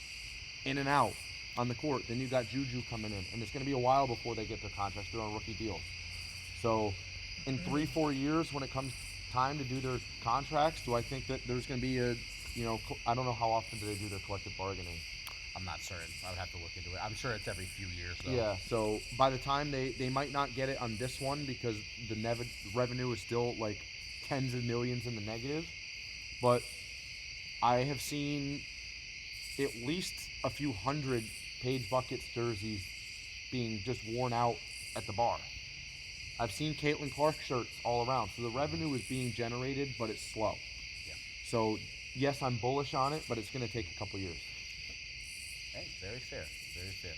Speaker 3: in and out on the court. Then you got Juju coming in, and it's going to be a while before they get their contracts. They're on rookie deals. So in 3-4 years, when it comes time to do their contracts, do I think that there's going to be a, I don't know how often do they do their collective bargaining.
Speaker 1: I'm not certain. I would have to look into it. I'm sure it's every few years, though.
Speaker 3: Yeah, so by the time they might not get it on this one because the revenue is still like tens of millions in the negative, but I have seen at least a few hundred Paige Buckets jerseys being just worn out at the bar. I've seen Caitlin Clark shirts all around. So the revenue is being generated, but it's slow.
Speaker 1: Yeah.
Speaker 3: So, yes, I'm bullish on it, but it's going to take a couple years.
Speaker 1: Hey, very fair. Very fair.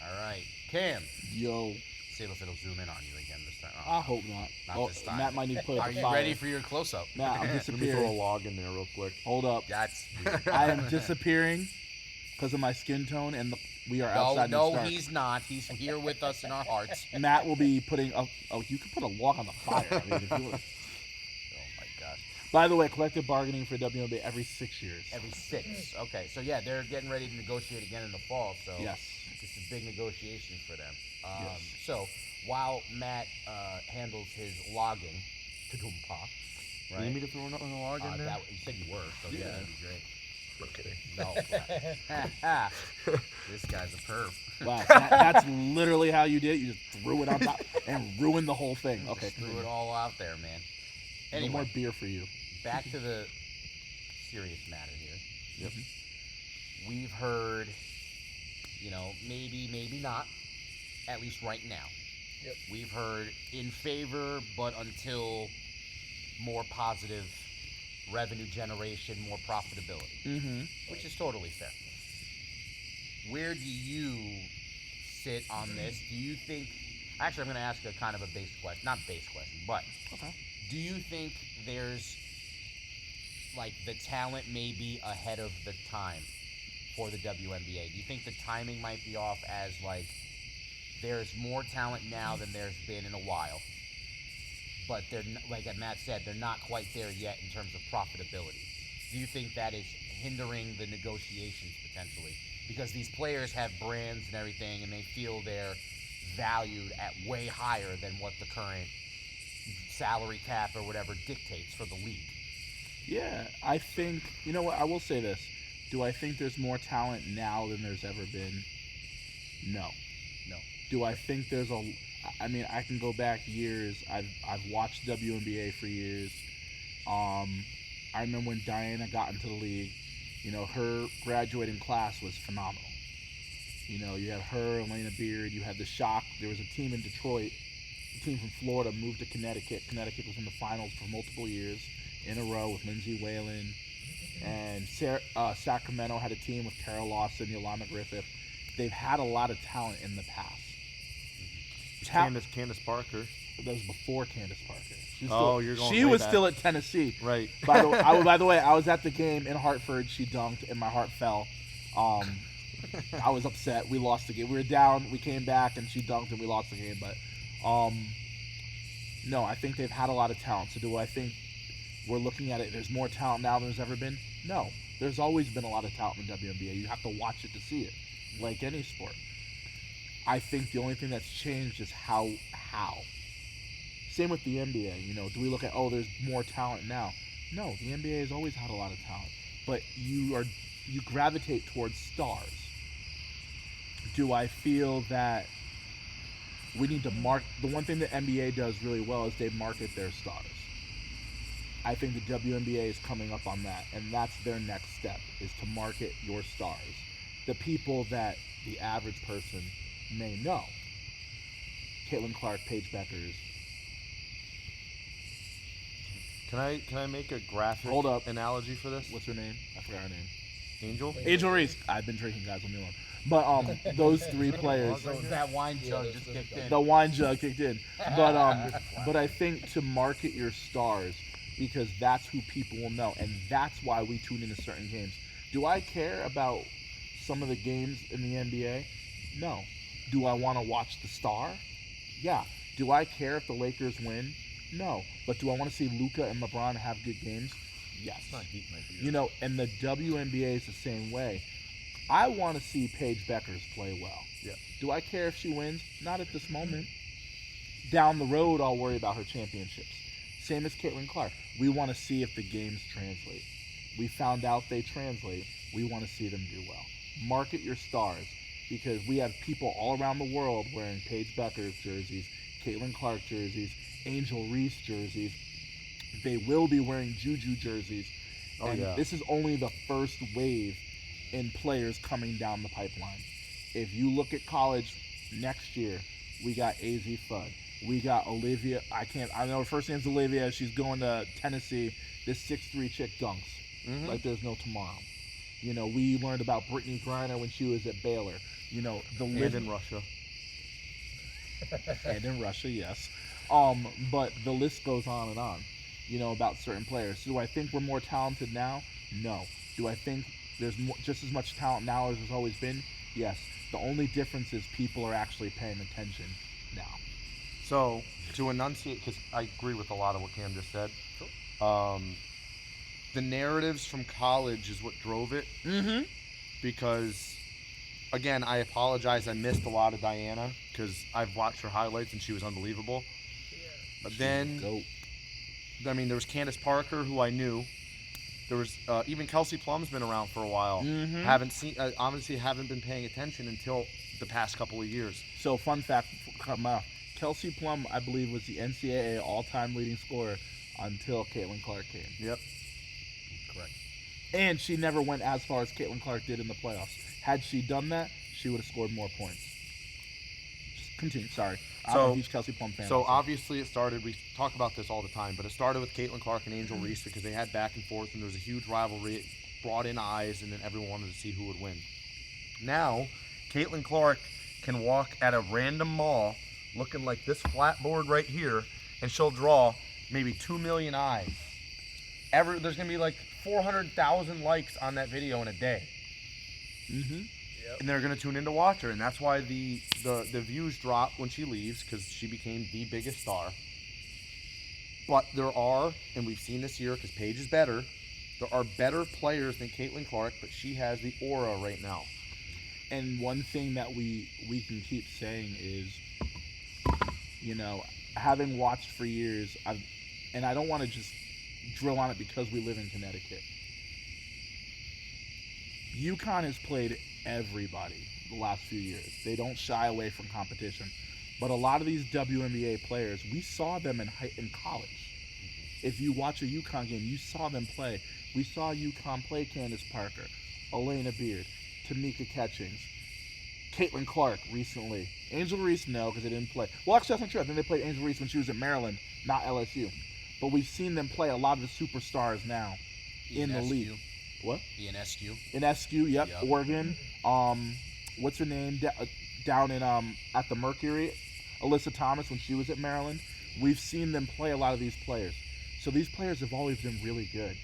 Speaker 1: All right. Cam.
Speaker 2: Yo,
Speaker 1: See if it'll zoom in on you again this time.
Speaker 2: I hope not.
Speaker 1: Not this time.
Speaker 2: Matt might need to put up
Speaker 1: Are
Speaker 2: a
Speaker 1: you
Speaker 2: fire.
Speaker 1: ready for your close-up?
Speaker 2: Matt, I'm
Speaker 3: Let me
Speaker 2: disappearing.
Speaker 3: throw a log in there real quick.
Speaker 2: Hold up.
Speaker 1: That's weird.
Speaker 2: I am disappearing because of my skin tone, and we are outside
Speaker 1: No,
Speaker 2: the start.
Speaker 1: he's not. He's here with us in our hearts.
Speaker 2: Matt will be putting a... Oh, you could put a log on the fire. I mean, if you would.
Speaker 1: Oh, my gosh.
Speaker 2: By the way, collective bargaining for WNBA every 6 years.
Speaker 1: Every 6. Okay, so yeah, they're getting ready to negotiate again in the fall, so
Speaker 2: Yes.
Speaker 1: it's a big negotiation for them.
Speaker 2: Yes.
Speaker 1: So while Matt handles his logging, ta-dum-pa,
Speaker 3: You
Speaker 1: right?
Speaker 3: need me to throw another log in there?
Speaker 1: You said you were, so yeah, that'd be great.
Speaker 3: I'm kidding.
Speaker 1: No. This guy's a perv.
Speaker 2: Wow, that's literally how you did it. You just threw it on top and ruined the whole thing. Okay,
Speaker 1: Threw it all out there, man.
Speaker 2: no
Speaker 1: Anyway,
Speaker 2: more beer for you.
Speaker 1: back to the serious matter here.
Speaker 3: Yep.
Speaker 1: We've heard, maybe not, at least right now.
Speaker 4: Yep.
Speaker 1: We've heard in favor, but until more positive revenue generation, more profitability,
Speaker 2: Mm-hmm.
Speaker 1: which is totally fair. Where do you sit on this? Do you think? Actually, I'm going to ask a kind of a base question, not base question, but
Speaker 2: Okay.
Speaker 1: do you think there's like the talent may be ahead of the time for the WNBA? Do you think the timing might be off as like there's more talent now than there's been in a while, but they're like Matt said, they're not quite there yet in terms of profitability? Do you think that is hindering the negotiations potentially? Because these players have brands and everything, and they feel they're valued at way higher than what the current salary cap or whatever dictates for the league.
Speaker 2: Yeah, I think, you know what, I will say this. Do I think there's more talent now than there's ever been? No.
Speaker 1: No.
Speaker 2: Do I think there's I can go back years. I've watched WNBA for years. I remember when Diana got into the league, her graduating class was phenomenal. You had her, Elena Beard, you had the Shock. There was a team in Detroit, a team from Florida moved to Connecticut. Connecticut was in the finals for multiple years in a row with Lindsay Whalen. And Sacramento had a team with Carol Lawson, Yolanda Griffith. They've had a lot of talent in the past.
Speaker 3: Candace Parker.
Speaker 2: That was before Candace Parker.
Speaker 3: You're going
Speaker 2: She
Speaker 3: way
Speaker 2: was
Speaker 3: back.
Speaker 2: still at Tennessee.
Speaker 3: Right.
Speaker 2: By the way, I was at the game in Hartford. She dunked, and my heart fell. I was upset. We lost the game. We were down. We came back, and she dunked, and we lost the game. But no, I think they've had a lot of talent. So do I think we're looking at it, there's more talent now than there's ever been? No. There's always been a lot of talent in the WNBA. You have to watch it to see it, like any sport. I think the only thing that's changed is how. Same with the NBA. Do we look at, there's more talent now? No, the NBA has always had a lot of talent. But you gravitate towards stars. Do I feel that we need to the one thing the NBA does really well is they market their stars. I think the WNBA is coming up on that, and that's their next step, is to market your stars. The people that the average person may know. Caitlin Clark, Paige Beckers.
Speaker 3: Can I make a graphic
Speaker 2: Hold up.
Speaker 3: analogy for this?
Speaker 2: What's her name? I forgot her name.
Speaker 3: Angel?
Speaker 2: Angel Reese. I've been drinking, guys. Leave me alone. But those three players.
Speaker 1: That wine jug just kicked in.
Speaker 2: The wine jug kicked in. But I think to market your stars, because that's who people will know, and that's why we tune into certain games. Do I care about some of the games in the NBA? No. Do I want to watch the star? Yeah. Do I care if the Lakers win? No. But do I want to see Luka and LeBron have good games? Yes.
Speaker 3: It's not deep, my dear.
Speaker 2: And the WNBA is the same way. I want to see Paige Beckers play well.
Speaker 3: Yeah.
Speaker 2: Do I care if she wins? Not at this moment. Down the road, I'll worry about her championships. Same as Caitlin Clark. We want to see if the games translate. We found out they translate. We want to see them do well. Market your stars, because we have people all around the world wearing Paige Beckers jerseys, Caitlin Clark jerseys, Angel Reese jerseys. They will be wearing Juju jerseys.
Speaker 3: Oh,
Speaker 2: and
Speaker 3: yeah.
Speaker 2: this is only the first wave in players coming down the pipeline. If you look at college next year, we got AZ Fudd. We got Olivia. I know her first name's Olivia. She's going to Tennessee. This 6'3" chick dunks like there's no tomorrow. We learned about Brittany Griner when she was at Baylor.
Speaker 3: And in Russia.
Speaker 2: And in Russia, yes. But the list goes on and on, about certain players. So do I think we're more talented now? No. Do I think there's just as much talent now as there's always been? Yes. The only difference is people are actually paying attention now.
Speaker 3: So, to enunciate, because I agree with a lot of what Cam just said, the narratives from college is what drove it.
Speaker 2: Mm-hmm.
Speaker 3: Because, again, I apologize, I missed a lot of Diana, because I've watched her highlights and she was unbelievable. But then, there was Candace Parker, who I knew. There was even Kelsey Plum's been around for a while.
Speaker 2: Mm-hmm.
Speaker 3: Obviously haven't been paying attention until the past couple of years.
Speaker 2: So, fun fact, Kelsey Plum, I believe, was the NCAA all-time leading scorer until Caitlin Clark came.
Speaker 3: Yep.
Speaker 1: Correct.
Speaker 2: And she never went as far as Caitlin Clark did in the playoffs. Had she done that, she would have scored more points. Just continue. Sorry. I'm a huge Kelsey Plum fan.
Speaker 3: So
Speaker 2: also.
Speaker 3: obviously it started, we talk about this all the time, but it started with Caitlin Clark and Angel Reese because they had back and forth and there was a huge rivalry. It brought in eyes and then everyone wanted to see who would win. Now, Caitlin Clark can walk at a random mall looking like this flat board right here and she'll draw maybe 2 million eyes. There's going to be like 400,000 likes on that video in a day.
Speaker 2: Mm-hmm.
Speaker 3: And they're going to tune in to watch her, and that's why the views drop when she leaves because she became the biggest star. But there are, and we've seen this year because Paige is better, there are better players than Caitlin Clark, but she has the aura right now.
Speaker 2: And one thing that we can keep saying is, you know, having watched for years, and I don't want to just drill on it because we live in Connecticut. UConn has played everybody the last few years. They don't shy away from competition. But a lot of these WNBA players, we saw them in college. If you watch a UConn game, you saw them play. We saw UConn play Candace Parker, Elena Beard, Tamika Catchings, Caitlin Clark recently. Angel Reese, no, because they didn't play. Well, actually, that's not true. I think they played Angel Reese when she was at Maryland, not LSU. But we've seen them play a lot of the superstars now in the league. What?
Speaker 1: ENSQ.
Speaker 2: Inescu, yep. Oregon. What's her name? Down in at the Mercury, Alyssa Thomas when she was at Maryland. We've seen them play a lot of these players. So these players have always been really good.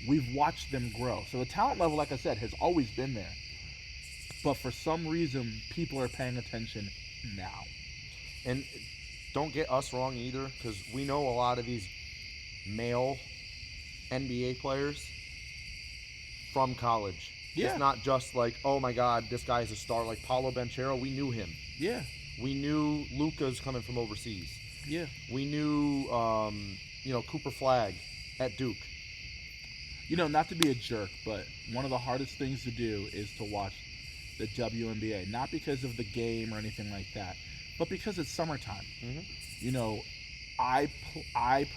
Speaker 2: We've watched them grow. So the talent level, like I said, has always been there. But for some reason, people are paying attention now.
Speaker 3: And don't get us wrong either, because we know a lot of these male NBA players from college.
Speaker 2: Yeah.
Speaker 3: It's not just like, oh my God, this guy's a star. Like Paolo Banchero, we knew him.
Speaker 2: Yeah.
Speaker 3: We knew Luka's coming from overseas.
Speaker 2: Yeah.
Speaker 3: We knew, Cooper Flagg at Duke.
Speaker 2: You know, not to be a jerk, but one of the hardest things to do is to watch the WNBA. Not because of the game or anything like that, but because it's summertime.
Speaker 3: Mm-hmm.
Speaker 2: You know, I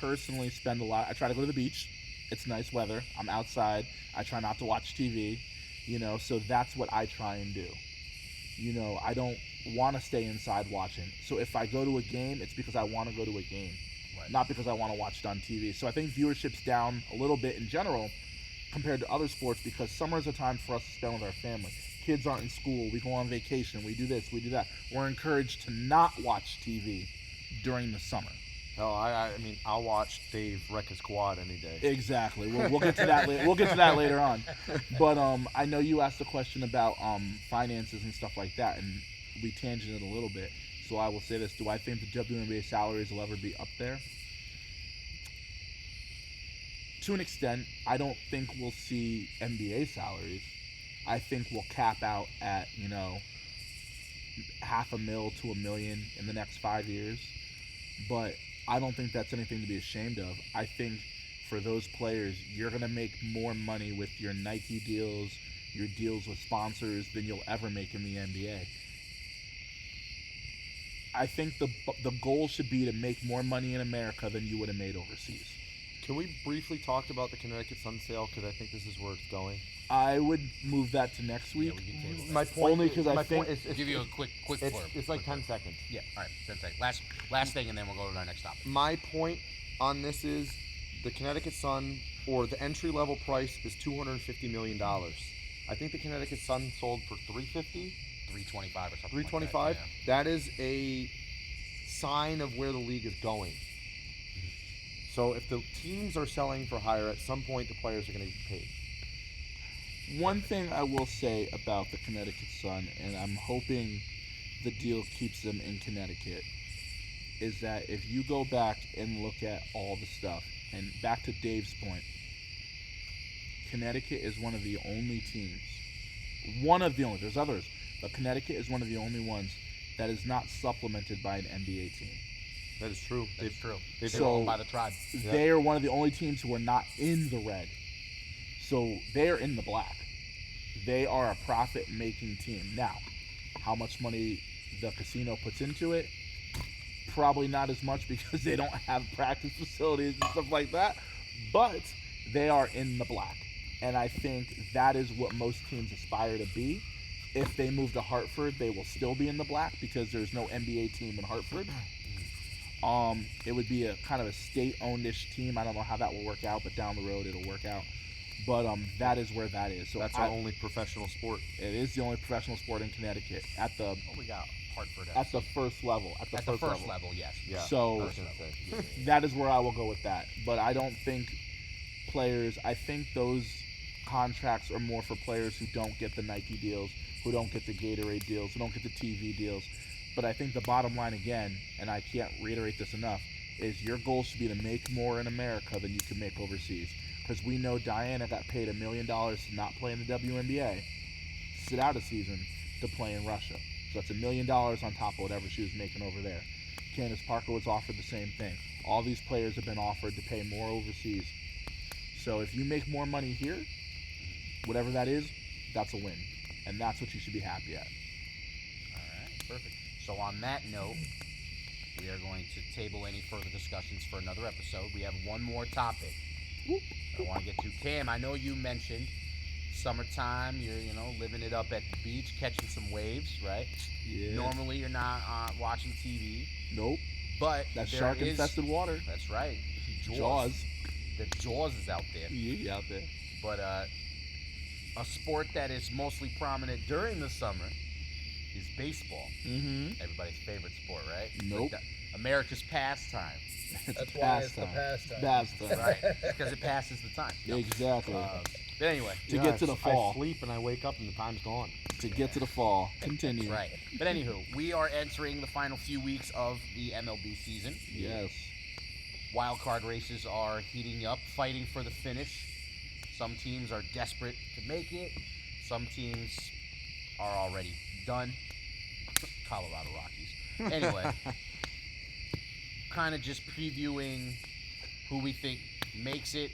Speaker 2: personally spend a lot. I try to go to the beach. It's nice weather. I'm outside. I try not to watch TV. You know, so that's what I try and do. You know, I don't want to stay inside watching. So if I go to a game, it's because I want to go to a game,
Speaker 1: Right.
Speaker 2: not because I want to watch it on TV. So I think viewership's down a little bit in general compared to other sports because summer's a time for us to spend with our family. Kids aren't in school. We go on vacation. We do this. We do that. We're encouraged to not watch TV during the summer.
Speaker 3: Oh, I mean, I'll watch Dave wreck his quad any day.
Speaker 2: Exactly. We'll get to that. We'll get to that later on. But I know you asked a question about finances and stuff like that, and we tangented a little bit. So I will say this: do I think the WNBA salaries will ever be up there? To an extent, I don't think we'll see NBA salaries. I think we'll cap out at $500,000 to $1 million in the next 5 years, but I don't think that's anything to be ashamed of. I think for those players, you're going to make more money with your Nike deals, your deals with sponsors than you'll ever make in the NBA. I think the goal should be to make more money in America than you would have made overseas.
Speaker 3: Can we briefly talk about the Connecticut Sun sale? Because I think this is where it's going.
Speaker 2: I would move that to next week.
Speaker 1: Yeah, we can table that.
Speaker 3: My point,
Speaker 2: Only 'cause I think-
Speaker 3: it's,
Speaker 1: I'll give you a quick blurb.
Speaker 3: it's like 10 seconds.
Speaker 1: Yeah, all right, 10 seconds. Last thing, and then we'll go to our next topic.
Speaker 3: My point on this is the Connecticut Sun, or the entry level price is $250 million. I think the Connecticut Sun sold for $350,
Speaker 1: 325 or something.
Speaker 3: $325.
Speaker 1: Like
Speaker 3: That is a sign of where the league is going. So if the teams are selling for higher, at some point the players are going to get paid.
Speaker 2: One thing I will say about the Connecticut Sun, and I'm hoping the deal keeps them in Connecticut, is that if you go back and look at all the stuff, and back to Dave's point, Connecticut is one of the only teams, there's others, but Connecticut is one of the only ones that is not supplemented by an NBA team.
Speaker 3: That is true.
Speaker 1: that. That's true.
Speaker 3: They've
Speaker 1: They're
Speaker 2: So-
Speaker 1: owned by the tribe.
Speaker 2: They are one of the only teams who are not in the red. So they're in the black. They are a profit-making team. Now, how much money the casino puts into it? Probably not as much because they don't have practice facilities and stuff like that. But they are in the black. And I think that is what most teams aspire to be. If they move to Hartford, they will still be in the black because there's no NBA team in Hartford. It would be a kind of a state-owned-ish team. I don't know how that will work out, but down the road it'll work out. But that is where that is. So
Speaker 3: That's our only professional sport.
Speaker 2: It is the only professional sport in Connecticut at the
Speaker 1: we got Hartford
Speaker 2: at the first level. At the first
Speaker 1: level, yes.
Speaker 3: Yeah.
Speaker 2: So
Speaker 3: I was gonna say.
Speaker 2: that is where I will go with that. But I don't think players. I think those contracts are more for players who don't get the Nike deals, who don't get the Gatorade deals, who don't get the TV deals. But I think the bottom line again, and I can't reiterate this enough, is your goal should be to make more in America than you can make overseas. Because we know Diana got paid $1 million to not play in the WNBA, sit out a season to play in Russia. So that's $1 million on top of whatever she was making over there. Candace Parker was offered the same thing. All these players have been offered to pay more overseas. So if you make more money here, whatever that is, that's a win. And that's what you should be happy at.
Speaker 1: All right, perfect. So on that note, we are going to table any further discussions for another episode. We have one more topic I want to get to. Cam, I know you mentioned summertime. You're, living it up at the beach, catching some waves, right?
Speaker 2: Yeah.
Speaker 1: Normally, you're not watching TV.
Speaker 2: Nope.
Speaker 1: But
Speaker 2: That's
Speaker 1: there
Speaker 2: shark-infested water.
Speaker 1: That's right.
Speaker 2: Jaws.
Speaker 1: The Jaws is out there.
Speaker 2: Yeah, out there.
Speaker 1: But a sport that is mostly prominent during the summer is baseball.
Speaker 2: Mm-hmm.
Speaker 1: Everybody's favorite sport, right?
Speaker 2: Nope.
Speaker 1: Like America's pastime.
Speaker 4: That's why it's the pastime.
Speaker 2: Pastime.
Speaker 1: Right. Because it passes the time. No.
Speaker 2: Exactly.
Speaker 1: But anyway.
Speaker 2: To get to the fall.
Speaker 3: I sleep and I wake up and the time's gone.
Speaker 2: To get to the fall. Continue.
Speaker 1: Right. But anywho, we are entering the final few weeks of the MLB season.
Speaker 2: Yes.
Speaker 1: Wild card races are heating up, fighting for the finish. Some teams are desperate to make it. Some teams are already done. Colorado Rockies. Anyway, kind of just previewing who we think makes it,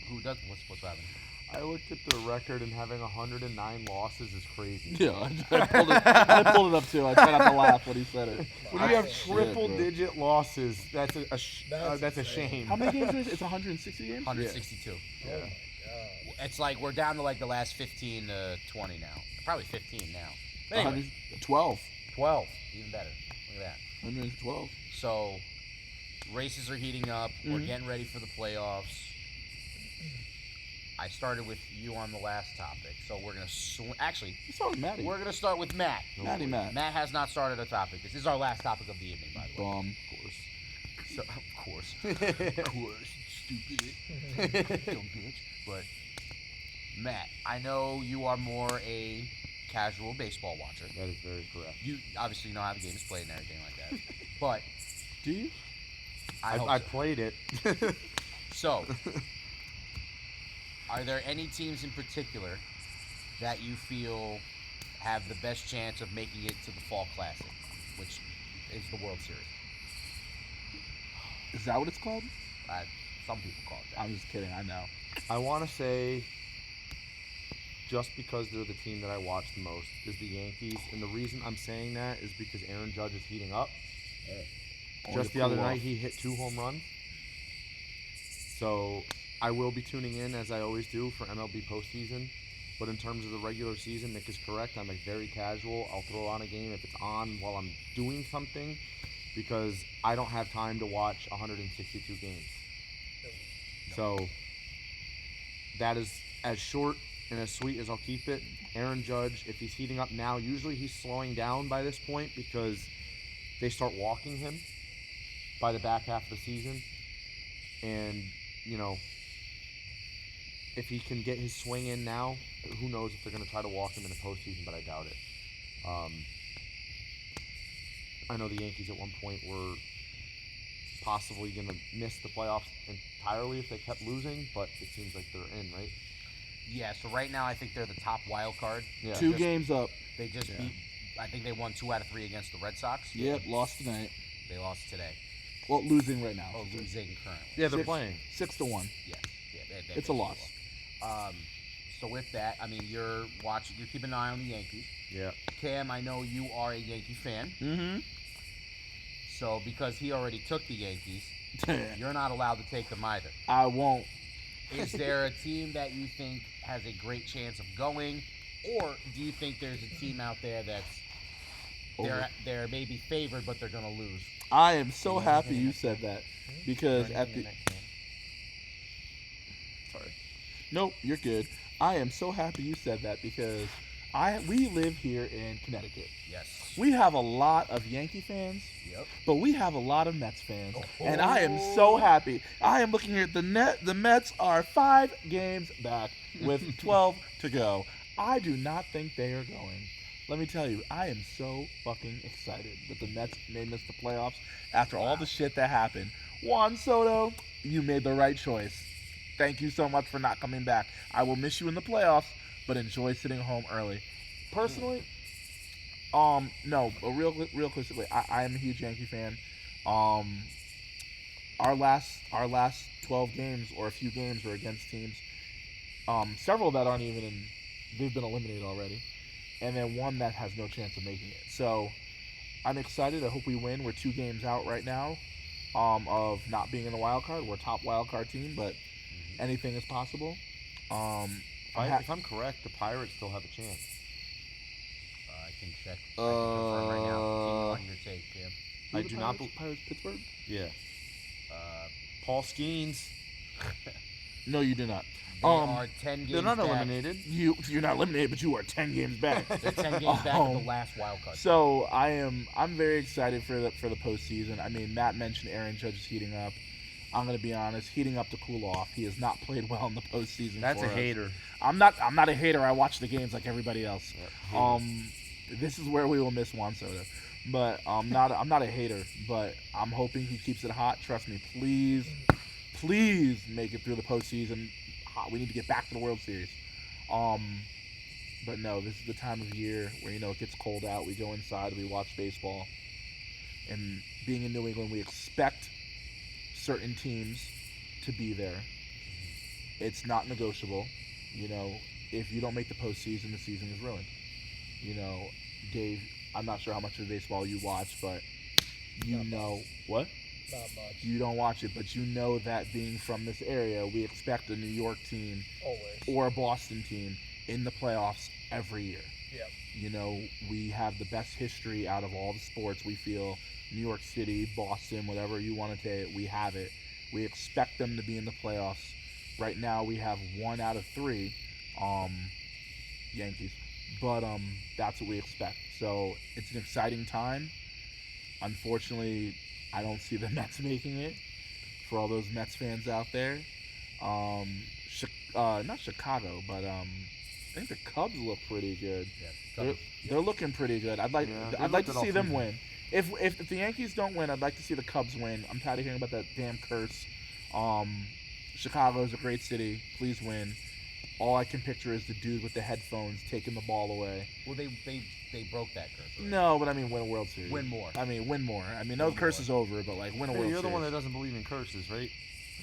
Speaker 1: who doesn't. What's happening?
Speaker 3: I looked at the record and having 109 losses is crazy.
Speaker 2: Yeah, I pulled it up too. I tried not to laugh when he said it.
Speaker 3: When you have
Speaker 2: Shit,
Speaker 3: triple-digit losses, that's a
Speaker 4: That's
Speaker 3: shame.
Speaker 2: How many games is it? It's 160 games?
Speaker 1: 162.
Speaker 3: Yeah.
Speaker 4: Oh my god.
Speaker 1: It's like we're down to like the last 15 to 20 now. Probably 15 now. But anyway,
Speaker 2: 112.
Speaker 1: 12. Even better. Look at that.
Speaker 2: 112.
Speaker 1: So, races are heating up. We're
Speaker 2: Mhm.
Speaker 1: getting ready for the playoffs. I started with you on the last topic, so we're gonna actually
Speaker 2: It's all Maddie.
Speaker 1: we're gonna start with Matt.
Speaker 2: Maddie Matt.
Speaker 1: Matt has not started a topic. This is our last topic of the evening, by the way.
Speaker 2: Bomb.
Speaker 1: So, of course, of course, stupid, dumb bitch. But Matt, I know you are more a casual baseball watcher.
Speaker 3: That is very correct.
Speaker 1: You obviously know how the game is played and everything like that. But
Speaker 2: Do you?
Speaker 1: I hope
Speaker 3: I
Speaker 1: so.
Speaker 3: played it.
Speaker 1: So, are there any teams in particular that you feel have the best chance of making it to the Fall Classic, which is the World Series?
Speaker 2: Is that what it's called?
Speaker 1: Some people call it that.
Speaker 2: I'm just kidding. I know.
Speaker 3: I want to say, just because they're the team that I watch the most, is the Yankees. And the reason I'm saying that is because Aaron Judge is heating up.
Speaker 2: Only
Speaker 3: Just
Speaker 2: to
Speaker 3: the other
Speaker 2: cool
Speaker 3: night,
Speaker 2: off.
Speaker 3: he hit 2 home runs. So I will be tuning in, as I always do, for MLB postseason. But in terms of the regular season, Nick is correct. I'm very casual. I'll throw on a game if it's on while I'm doing something, because I don't have time to watch 162 games. So that is as short and as sweet as I'll keep it. Aaron Judge, if he's heating up now, usually he's slowing down by this point because they start walking him by the back half of the season. And, if he can get his swing in now, who knows if they're going to try to walk him in the postseason, but I doubt it. I know the Yankees at one point were possibly going to miss the playoffs entirely if they kept losing, but it seems like they're in, right?
Speaker 1: Yeah, so right now I think they're the top wild card.
Speaker 3: Yeah.
Speaker 2: 2 games up.
Speaker 1: They just
Speaker 2: Yeah.
Speaker 1: beat, I think they won 2 out of 3 against the Red Sox.
Speaker 2: Yep, lost tonight.
Speaker 1: They lost today.
Speaker 2: Well, losing right now.
Speaker 1: Oh, losing currently.
Speaker 3: Yeah, they're
Speaker 2: Six-
Speaker 3: playing.
Speaker 2: 6-1.
Speaker 1: Yeah, they
Speaker 2: It's a loss.
Speaker 1: So with that, I mean, you're keeping an eye on the Yankees.
Speaker 3: Yeah.
Speaker 1: Cam, I know you are a Yankee fan.
Speaker 2: Mm-hmm.
Speaker 1: So because he already took the Yankees, you're not allowed to take them either.
Speaker 2: I won't.
Speaker 1: Is there a team that you think has a great chance of going, or do you think there's a team out there that's they're maybe favored but they're gonna lose?
Speaker 2: I am so happy you said that because at the
Speaker 3: Sorry.
Speaker 2: nope, you're good. I am so happy you said that because we live here in Connecticut.
Speaker 1: Yes.
Speaker 2: We have a lot of Yankee fans,
Speaker 1: Yep.
Speaker 2: but we have a lot of Mets fans,
Speaker 1: Oh.
Speaker 2: and I am so happy. I am looking here at the net. The Mets are 5 games back with 12 to go. I do not think they are going. Let me tell you, I am so fucking excited that the Mets may miss the playoffs after all the shit that happened. Juan Soto, you made the right choice. Thank you so much for not coming back. I will miss you in the playoffs, but enjoy sitting home early. Personally, no, but real quickly, I am a huge Yankee fan. Our last 12 games or a few games were against teams. Several that aren't even in, they've been eliminated already, and then one that has no chance of making it. So I'm excited. I hope we win. We're 2 games out right now, of not being in the wild card. We're a top wild card team, but anything is possible.
Speaker 3: If I'm correct, the Pirates still have a chance.
Speaker 1: I can check. I can confirm right now. Keep on your take, Cam.
Speaker 3: I do not believe.
Speaker 2: Pirates Pittsburgh.
Speaker 3: Yeah. Paul Skeens.
Speaker 2: No, you do not.
Speaker 1: They are 10 games
Speaker 3: They're not
Speaker 1: back.
Speaker 3: eliminated.
Speaker 2: You're not eliminated, but you are 10 games back.
Speaker 1: They're 10 games back of the last wild card.
Speaker 2: So I'm very excited for the postseason. I mean, Matt mentioned Aaron Judge is heating up. I'm gonna be honest, heating up to cool off. He has not played well in the postseason.
Speaker 3: That's
Speaker 2: for
Speaker 3: a
Speaker 2: us.
Speaker 3: hater.
Speaker 2: I'm not a hater. I watch the games like everybody else.
Speaker 3: Yeah,
Speaker 2: This is where we will miss Juan Soto. But I'm not a hater, but I'm hoping he keeps it hot. Trust me, please make it through the postseason. We need to get back to the World Series. But no, this is the time of year where it gets cold out. We go inside, we watch baseball, and being in New England, we expect certain teams to be there. It's not negotiable. If you don't make the postseason, the season is ruined. Dave, I'm not sure how much of baseball you watch, but what?
Speaker 4: Not much.
Speaker 2: You don't watch it, but you know that being from this area, we expect a New York team
Speaker 4: Always.
Speaker 2: or a Boston team in the playoffs every year.
Speaker 4: Yep.
Speaker 2: We have the best history out of all the sports. We feel New York City, Boston, whatever you want to say, we have it. We expect them to be in the playoffs. Right now, we have 1 out of 3 Yankees, but that's what we expect. So it's an exciting time. Unfortunately, I don't see the Mets making it. For all those Mets fans out there, not Chicago, but I think the Cubs look pretty good.
Speaker 1: Yeah,
Speaker 2: They're looking pretty good. I'd like to see them win. If the Yankees don't win, I'd like to see the Cubs win. I'm tired of hearing about that damn curse. Chicago is a great city. Please win. All I can picture is the dude with the headphones taking the ball away.
Speaker 1: Well, they broke that curse. Right?
Speaker 2: No, but I mean win a World Series.
Speaker 1: Win more.
Speaker 2: Win more. No curse is over, but win a World Series.
Speaker 3: You're the one that doesn't believe in curses, right?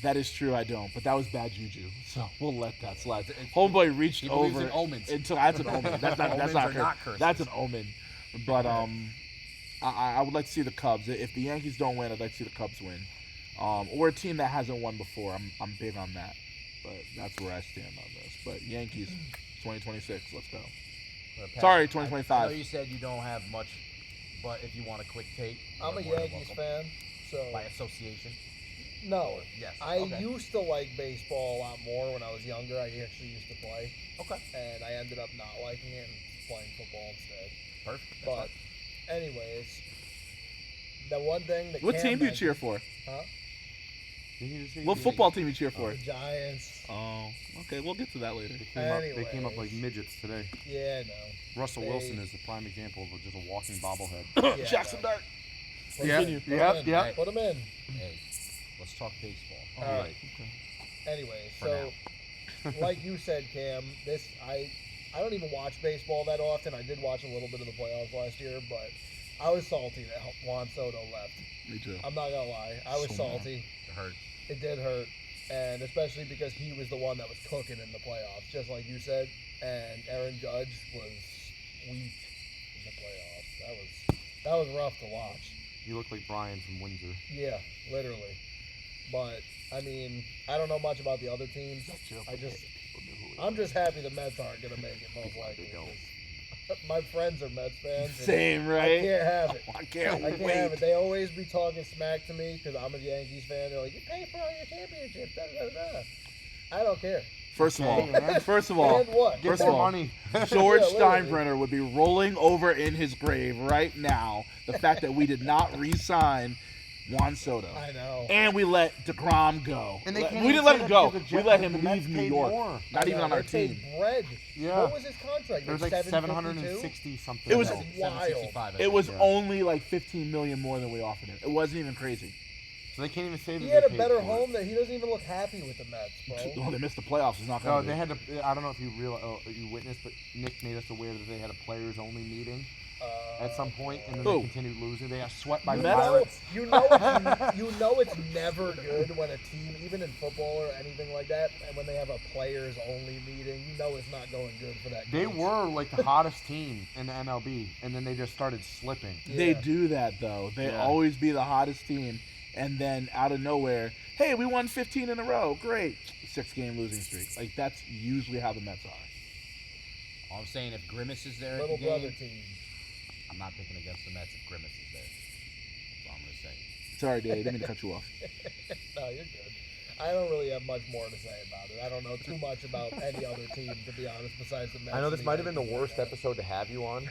Speaker 2: That is true, I don't. But that was bad juju, so we'll let that slide. Homeboy reached
Speaker 1: He believes
Speaker 2: over.
Speaker 1: in omens.
Speaker 2: That's an omen. That's not.
Speaker 1: Omens
Speaker 2: That's
Speaker 1: are
Speaker 2: not,
Speaker 1: not curses.
Speaker 2: That's an omen. But I would like to see the Cubs. If the Yankees don't win, I'd like to see the Cubs win. Or a team that hasn't won before. I'm big on that. But that's where I stand on this. But Yankees, 2026, let's go.
Speaker 1: Pat,
Speaker 2: Sorry,
Speaker 1: I
Speaker 2: 2025.
Speaker 1: know you said you don't have much, but if you want a quick take,
Speaker 4: I'm a
Speaker 1: you're more than
Speaker 4: Yankees
Speaker 1: welcome.
Speaker 4: fan, so
Speaker 1: By association.
Speaker 4: no.
Speaker 1: Yes.
Speaker 4: I
Speaker 1: Okay.
Speaker 4: used to like baseball a lot more when I was younger. I actually used to play,
Speaker 1: Okay.
Speaker 4: and I ended up not liking it and playing football instead.
Speaker 1: Perfect. That's
Speaker 4: But,
Speaker 1: fine.
Speaker 4: anyways, the one thing that
Speaker 2: What
Speaker 4: Cam
Speaker 2: team do you
Speaker 4: mentioned-
Speaker 2: cheer for?
Speaker 4: Huh?
Speaker 2: What football team you cheer for?
Speaker 4: The Giants.
Speaker 2: Oh, okay. We'll get to that later.
Speaker 3: They came up like
Speaker 4: Anyways.
Speaker 3: midgets today.
Speaker 4: Yeah, no.
Speaker 3: Russell
Speaker 4: They-
Speaker 3: Wilson is the prime example of just a walking bobblehead.
Speaker 4: Yeah,
Speaker 2: Jackson
Speaker 4: no.
Speaker 2: Dart.
Speaker 4: Put
Speaker 3: Yep,
Speaker 4: 'em in, put 'em
Speaker 3: yep,
Speaker 4: in.
Speaker 3: yep.
Speaker 4: Put 'em in.
Speaker 1: Hey, let's talk baseball.
Speaker 4: All right. Anyways,
Speaker 1: For
Speaker 4: so like you said, Cam, I don't even watch baseball that often. I did watch a little bit of the playoffs last year, but I was salty that Juan Soto left.
Speaker 2: Me too.
Speaker 4: I'm not gonna lie, I was
Speaker 2: So
Speaker 4: salty.
Speaker 1: It hurt.
Speaker 4: It did hurt, and especially because he was the one that was cooking in the playoffs, just like you said. And Aaron Judge was weak in the playoffs. That was rough to watch.
Speaker 3: You look like Brian from Windsor.
Speaker 4: Yeah, literally. But I mean, I don't know much about the other teams. I'm just happy the Mets aren't gonna make it, most likely. 'Cause my friends are Mets fans. and
Speaker 2: Same, right?
Speaker 4: I can't have it.
Speaker 2: I can't
Speaker 4: I can't
Speaker 2: wait.
Speaker 4: have it. They always be talking smack to me because I'm a Yankees fan. They're like, "You pay for all your championships." Da, da, da. I don't care.
Speaker 2: First of all,
Speaker 3: Okay, man.
Speaker 2: first of all,
Speaker 4: And what?
Speaker 3: Get
Speaker 2: First of
Speaker 3: more
Speaker 2: all,
Speaker 3: money.
Speaker 2: George
Speaker 4: Yeah, literally.
Speaker 2: Steinbrenner would be rolling over in his grave right now. The fact that we did not re-sign Juan Soto.
Speaker 4: I know.
Speaker 2: And we let DeGrom go.
Speaker 3: And they can't
Speaker 2: We
Speaker 3: even
Speaker 2: didn't let
Speaker 3: say
Speaker 2: him
Speaker 3: that
Speaker 2: go.
Speaker 3: because
Speaker 2: We
Speaker 3: Jeff-
Speaker 2: let
Speaker 3: the
Speaker 2: him
Speaker 3: Mets
Speaker 2: leave New
Speaker 3: paid
Speaker 2: York.
Speaker 3: more.
Speaker 2: Not
Speaker 4: I
Speaker 2: even
Speaker 4: know,
Speaker 2: on our
Speaker 4: they paid
Speaker 2: team.
Speaker 4: bread.
Speaker 3: Yeah.
Speaker 4: What was his contract?
Speaker 3: It was like 760 something.
Speaker 2: It was-
Speaker 3: No.
Speaker 1: 765. I
Speaker 2: It
Speaker 1: think.
Speaker 2: was
Speaker 3: Yeah.
Speaker 2: only like 15 million more than we offered him. It wasn't even crazy.
Speaker 3: So they can't even say that
Speaker 4: He
Speaker 3: they
Speaker 4: had a
Speaker 3: paid
Speaker 4: better
Speaker 3: for it.
Speaker 4: home that he doesn't even look happy with the Mets, bro.
Speaker 2: Oh, they missed the playoffs. It's not
Speaker 3: No,
Speaker 2: going
Speaker 3: they
Speaker 2: to
Speaker 3: had to. I don't know if you you witnessed, but Nick made us aware that they had a players-only meeting at some point, and then
Speaker 2: Who?
Speaker 3: they continued losing. They got swept by
Speaker 4: You
Speaker 3: the
Speaker 2: Mets?
Speaker 4: know,
Speaker 3: Pirates.
Speaker 4: you know it's never good when a team, even in football or anything like that, and when they have a players-only meeting, you know it's not going good for that.
Speaker 3: They
Speaker 4: coach.
Speaker 3: were like the hottest team in the MLB, and then they just started slipping.
Speaker 2: They
Speaker 4: Yeah.
Speaker 2: do that, though. They
Speaker 3: Yeah.
Speaker 2: always be the hottest team. And then out of nowhere, hey, we won 15 in a row. Great. 6-game losing streak. Like, that's usually how the Mets are.
Speaker 1: All I'm saying, if Grimace is there
Speaker 4: Little
Speaker 1: at the
Speaker 4: brother
Speaker 1: game,
Speaker 4: team.
Speaker 1: I'm not picking against the Mets if Grimace is there. That's all I'm going to say.
Speaker 2: Sorry, Dave. Didn't mean to cut you off.
Speaker 4: No, you're good. I don't really have much more to say about it. I don't know too much about any other team, to be honest, besides the Mets.
Speaker 5: I know this
Speaker 4: and
Speaker 5: might have been the
Speaker 4: Yankees
Speaker 5: worst
Speaker 4: right now.
Speaker 5: episode to have you on.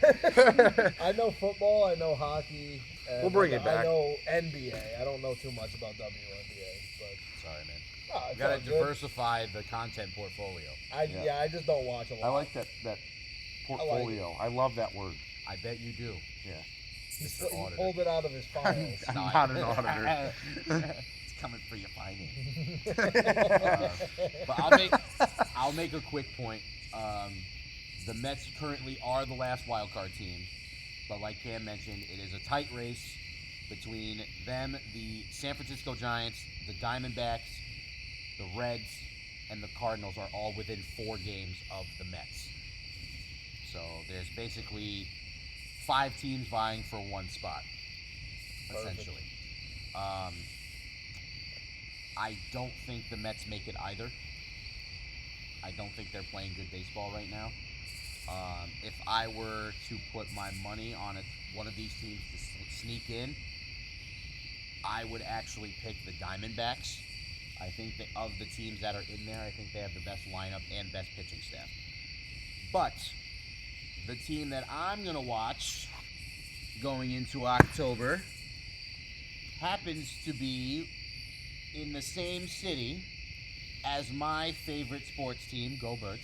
Speaker 4: I know football. I know hockey. And
Speaker 5: We'll bring it
Speaker 4: I
Speaker 5: back.
Speaker 4: know NBA. I don't know too much about WNBA, but
Speaker 1: Sorry, man.
Speaker 4: no,
Speaker 1: We
Speaker 4: it's
Speaker 1: got
Speaker 4: all
Speaker 1: to
Speaker 4: good.
Speaker 1: diversify the content portfolio.
Speaker 4: Yeah, I just don't watch a lot.
Speaker 3: I like that portfolio. I love that word.
Speaker 1: I bet you do.
Speaker 3: Yeah.
Speaker 4: He
Speaker 1: Mr.
Speaker 4: pu- he
Speaker 1: Auditor.
Speaker 4: pulled it out of his files.
Speaker 3: I'm not an auditor.
Speaker 1: It's coming for your finance. But I'll make a quick point. The Mets currently are the last wild card team, but like Cam mentioned, it is a tight race between them, the San Francisco Giants, the Diamondbacks, the Reds, and the Cardinals are all within 4 games of the Mets. So there's basically 5 teams vying for 1 spot,
Speaker 4: Perfect.
Speaker 1: essentially. I don't think the Mets make it either. I don't think they're playing good baseball right now. If I were to put my money on one of these teams to sneak in, I would actually pick the Diamondbacks. I think that of the teams that are in there, I think they have the best lineup and best pitching staff. But the team that I'm going to watch going into October happens to be in the same city as my favorite sports team, Go Birds.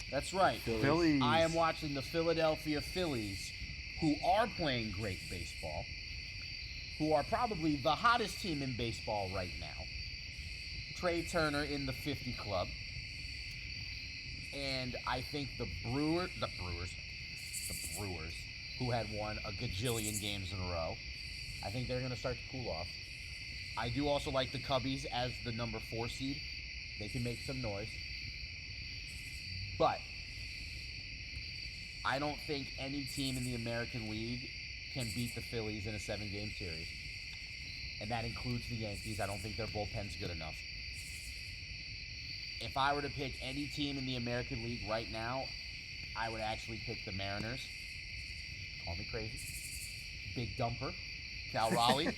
Speaker 1: That's right.
Speaker 3: Phillies.
Speaker 1: I am watching the Philadelphia Phillies, who are playing great baseball, who are probably the hottest team in baseball right now. Trey Turner in the 50 club. And I think the Brewers, who had won a gajillion games in a row, I think they're going to start to cool off. I do also like the Cubbies as the number 4 seed. They can make some noise. But I don't think any team in the American League can beat the Phillies in a 7-game series. And that includes the Yankees. I don't think their bullpen's good enough. If I were to pick any team in the American League right now, I would actually pick the Mariners. Call me crazy. Big dumper. Cal Raleigh.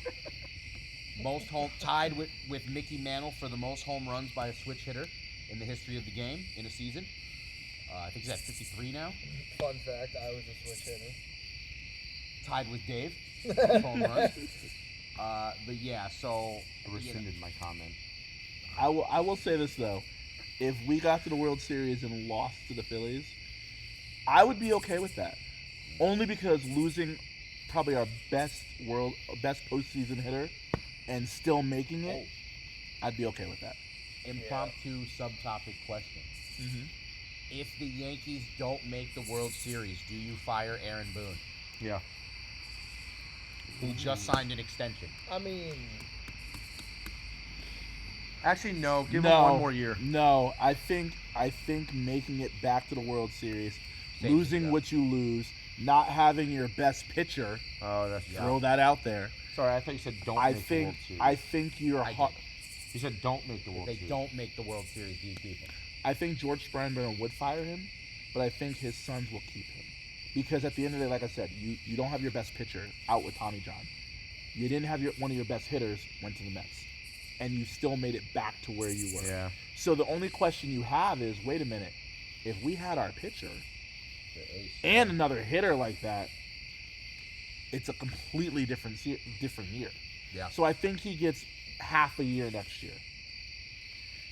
Speaker 1: Most home tied with Mickey Mantle for the most home runs by a switch hitter in the history of the game in a season. I think he's at 53 now.
Speaker 4: Fun fact, I was a switch hitter.
Speaker 1: Tied with Dave. Home runs. But yeah, so
Speaker 3: I rescinded my comment.
Speaker 2: I will say this, though. If we got to the World Series and lost to the Phillies, I would be okay with that. Only because losing probably our best postseason hitter and still making it, I'd be okay with that.
Speaker 1: impromptu subtopic question.
Speaker 2: Mm-hmm.
Speaker 1: If the Yankees don't make the World Series, do you fire Aaron Boone,
Speaker 3: Yeah.
Speaker 1: who just signed an extension?
Speaker 4: I mean,
Speaker 3: Actually, no. Give him one more year.
Speaker 2: No, I think making it back to the World Series,
Speaker 1: Safe
Speaker 2: losing
Speaker 1: to go.
Speaker 2: what you lose, not having your best pitcher,
Speaker 3: Oh, that's
Speaker 2: throw that out there.
Speaker 3: Sorry, I thought you said don't
Speaker 2: I
Speaker 3: make the
Speaker 2: think
Speaker 3: World Series.
Speaker 2: I think you're.
Speaker 1: I
Speaker 2: har-
Speaker 1: did.
Speaker 3: You said don't make the
Speaker 1: If
Speaker 3: World
Speaker 1: they
Speaker 3: Series.
Speaker 1: don't make the World Series, do you keep him?
Speaker 2: I think George Springer would fire him, but I think his sons will keep him because at the end of the day, like I said, you don't have your best pitcher out with Tommy John. You didn't have one of your best hitters went to the Mets, and you still made it back to where you were.
Speaker 3: Yeah.
Speaker 2: So the only question you have is, wait a minute, if we had our pitcher
Speaker 1: The ace.
Speaker 2: and another hitter like that, it's a completely different year.
Speaker 1: Yeah.
Speaker 2: So I think he gets half a year next year.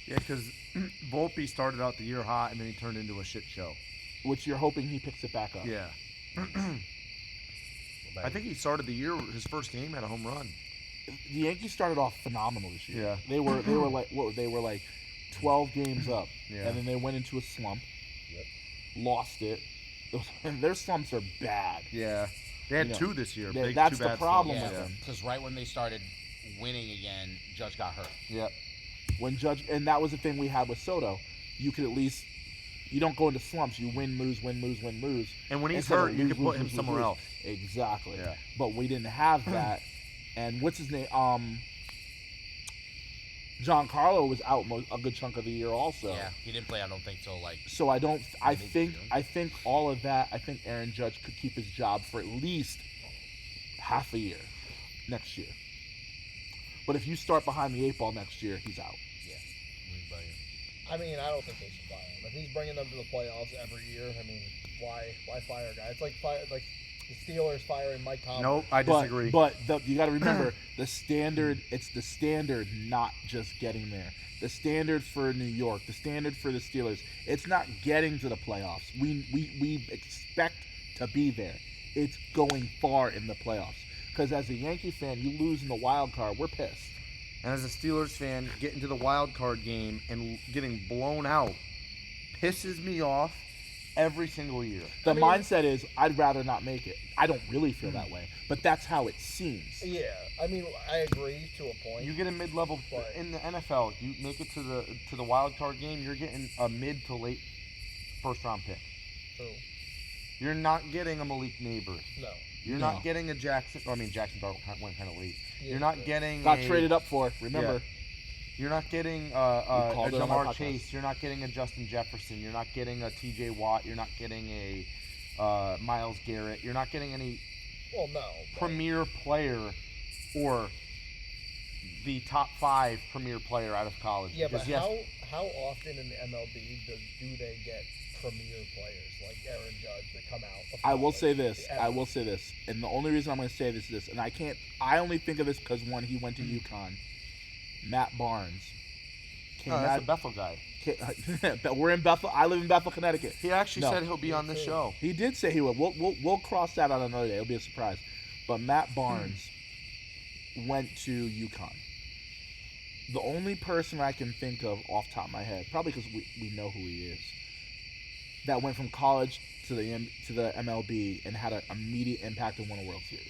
Speaker 3: Yeah, because Volpe started out the year hot and then he turned into a shit show.
Speaker 2: Which you're hoping he picks it back up.
Speaker 3: Yeah. I think he started the year, his first game had a home run.
Speaker 2: The Yankees started off phenomenal this year.
Speaker 3: Yeah.
Speaker 2: They were like they were like 12 games up,
Speaker 3: Yeah.
Speaker 2: and then they went into a slump,
Speaker 1: Yep.
Speaker 2: lost it. And their slumps are bad.
Speaker 3: Yeah. They had
Speaker 2: You know,
Speaker 3: two this year.
Speaker 2: that-
Speaker 3: Big,
Speaker 2: that's
Speaker 3: two
Speaker 2: the
Speaker 3: bad
Speaker 2: problem
Speaker 3: slumps.
Speaker 2: with
Speaker 1: Yeah,
Speaker 2: them.
Speaker 1: because right when they started winning again, Judge got hurt.
Speaker 3: Yep.
Speaker 2: When Judge, and that was the thing we had with Soto. You could at least, you don't go into slumps. You win, lose, win, lose, win, lose.
Speaker 3: And when he's
Speaker 2: Instead of
Speaker 3: hurt, you
Speaker 2: lose,
Speaker 3: can put
Speaker 2: lose,
Speaker 3: him
Speaker 2: lose,
Speaker 3: somewhere
Speaker 2: lose.
Speaker 3: else.
Speaker 2: Exactly.
Speaker 3: Yeah.
Speaker 2: But we didn't have that. And what's his name? Giancarlo was out a good chunk of the year also.
Speaker 1: Yeah, he didn't play. I don't think till like.
Speaker 2: So I
Speaker 1: Maybe
Speaker 2: think
Speaker 1: June.
Speaker 2: all of that. I think Aaron Judge could keep his job for at least half a year next year. But if you start behind the 8 ball next year, he's out.
Speaker 1: Yeah. But,
Speaker 4: I mean, I don't think they should fire him. If he's bringing them to the playoffs every year, I mean, why fire a guy? It's like the Steelers firing Mike Tomlin.
Speaker 3: Nope, I disagree.
Speaker 2: But you got to remember the standard. It's the standard, not just getting there. The standard for New York, the standard for the Steelers. It's not getting to the playoffs. We expect to be there. It's going far in the playoffs. Because as a Yankee fan, you lose in the wild card, we're pissed.
Speaker 3: And as a Steelers fan, getting to the wild card game and getting blown out pisses me off every single year.
Speaker 2: The
Speaker 4: I mean-
Speaker 2: mindset is, I'd rather not make it. I don't really feel that way, but that's how it seems.
Speaker 4: Yeah, I mean, I agree to a point.
Speaker 3: You get a mid-level
Speaker 4: But-
Speaker 3: in the NFL. You make it to the wild card game. You're getting a mid to late first-round pick.
Speaker 4: So,
Speaker 3: You're not getting a Malik Neighbors.
Speaker 4: no.
Speaker 3: You're
Speaker 2: No.
Speaker 3: not getting a Jackson. I mean, Jackson Dart went kind of late.
Speaker 4: Yeah,
Speaker 3: You're not
Speaker 4: yeah.
Speaker 3: getting.
Speaker 2: Got
Speaker 3: a,
Speaker 2: traded up for, remember?
Speaker 3: You're not getting a
Speaker 2: called it on our
Speaker 3: Jamar
Speaker 2: podcast.
Speaker 3: Chase. You're not getting a Justin Jefferson. You're not getting a T.J. Watt. You're not getting a Miles Garrett. You're not getting any
Speaker 4: Well, no. but-
Speaker 3: premier player or the top 5 premier player out of college.
Speaker 4: Yeah, but
Speaker 3: Because, yes,
Speaker 4: how often in the MLB do they get premier players like Aaron Judge that come out? of
Speaker 2: I will
Speaker 4: college?
Speaker 2: say this.
Speaker 4: Ever.
Speaker 2: I will say this. And the only reason I'm going to say this is this. And I only think of this because, one, he went to UConn. Matt Barnes. Came
Speaker 3: no, that's
Speaker 2: out,
Speaker 3: a Bethel guy.
Speaker 2: but we're in Bethel. I live in Bethel, Connecticut.
Speaker 3: He actually
Speaker 2: No.
Speaker 3: said he'll be on this
Speaker 4: too.
Speaker 3: show.
Speaker 2: He did say he would. We'll cross that out another day. It'll be a surprise. But Matt Barnes went to UConn. The only person I can think of off the top of my head, probably because we know who he is, that went from college to the MLB and had an immediate impact and won a World Series.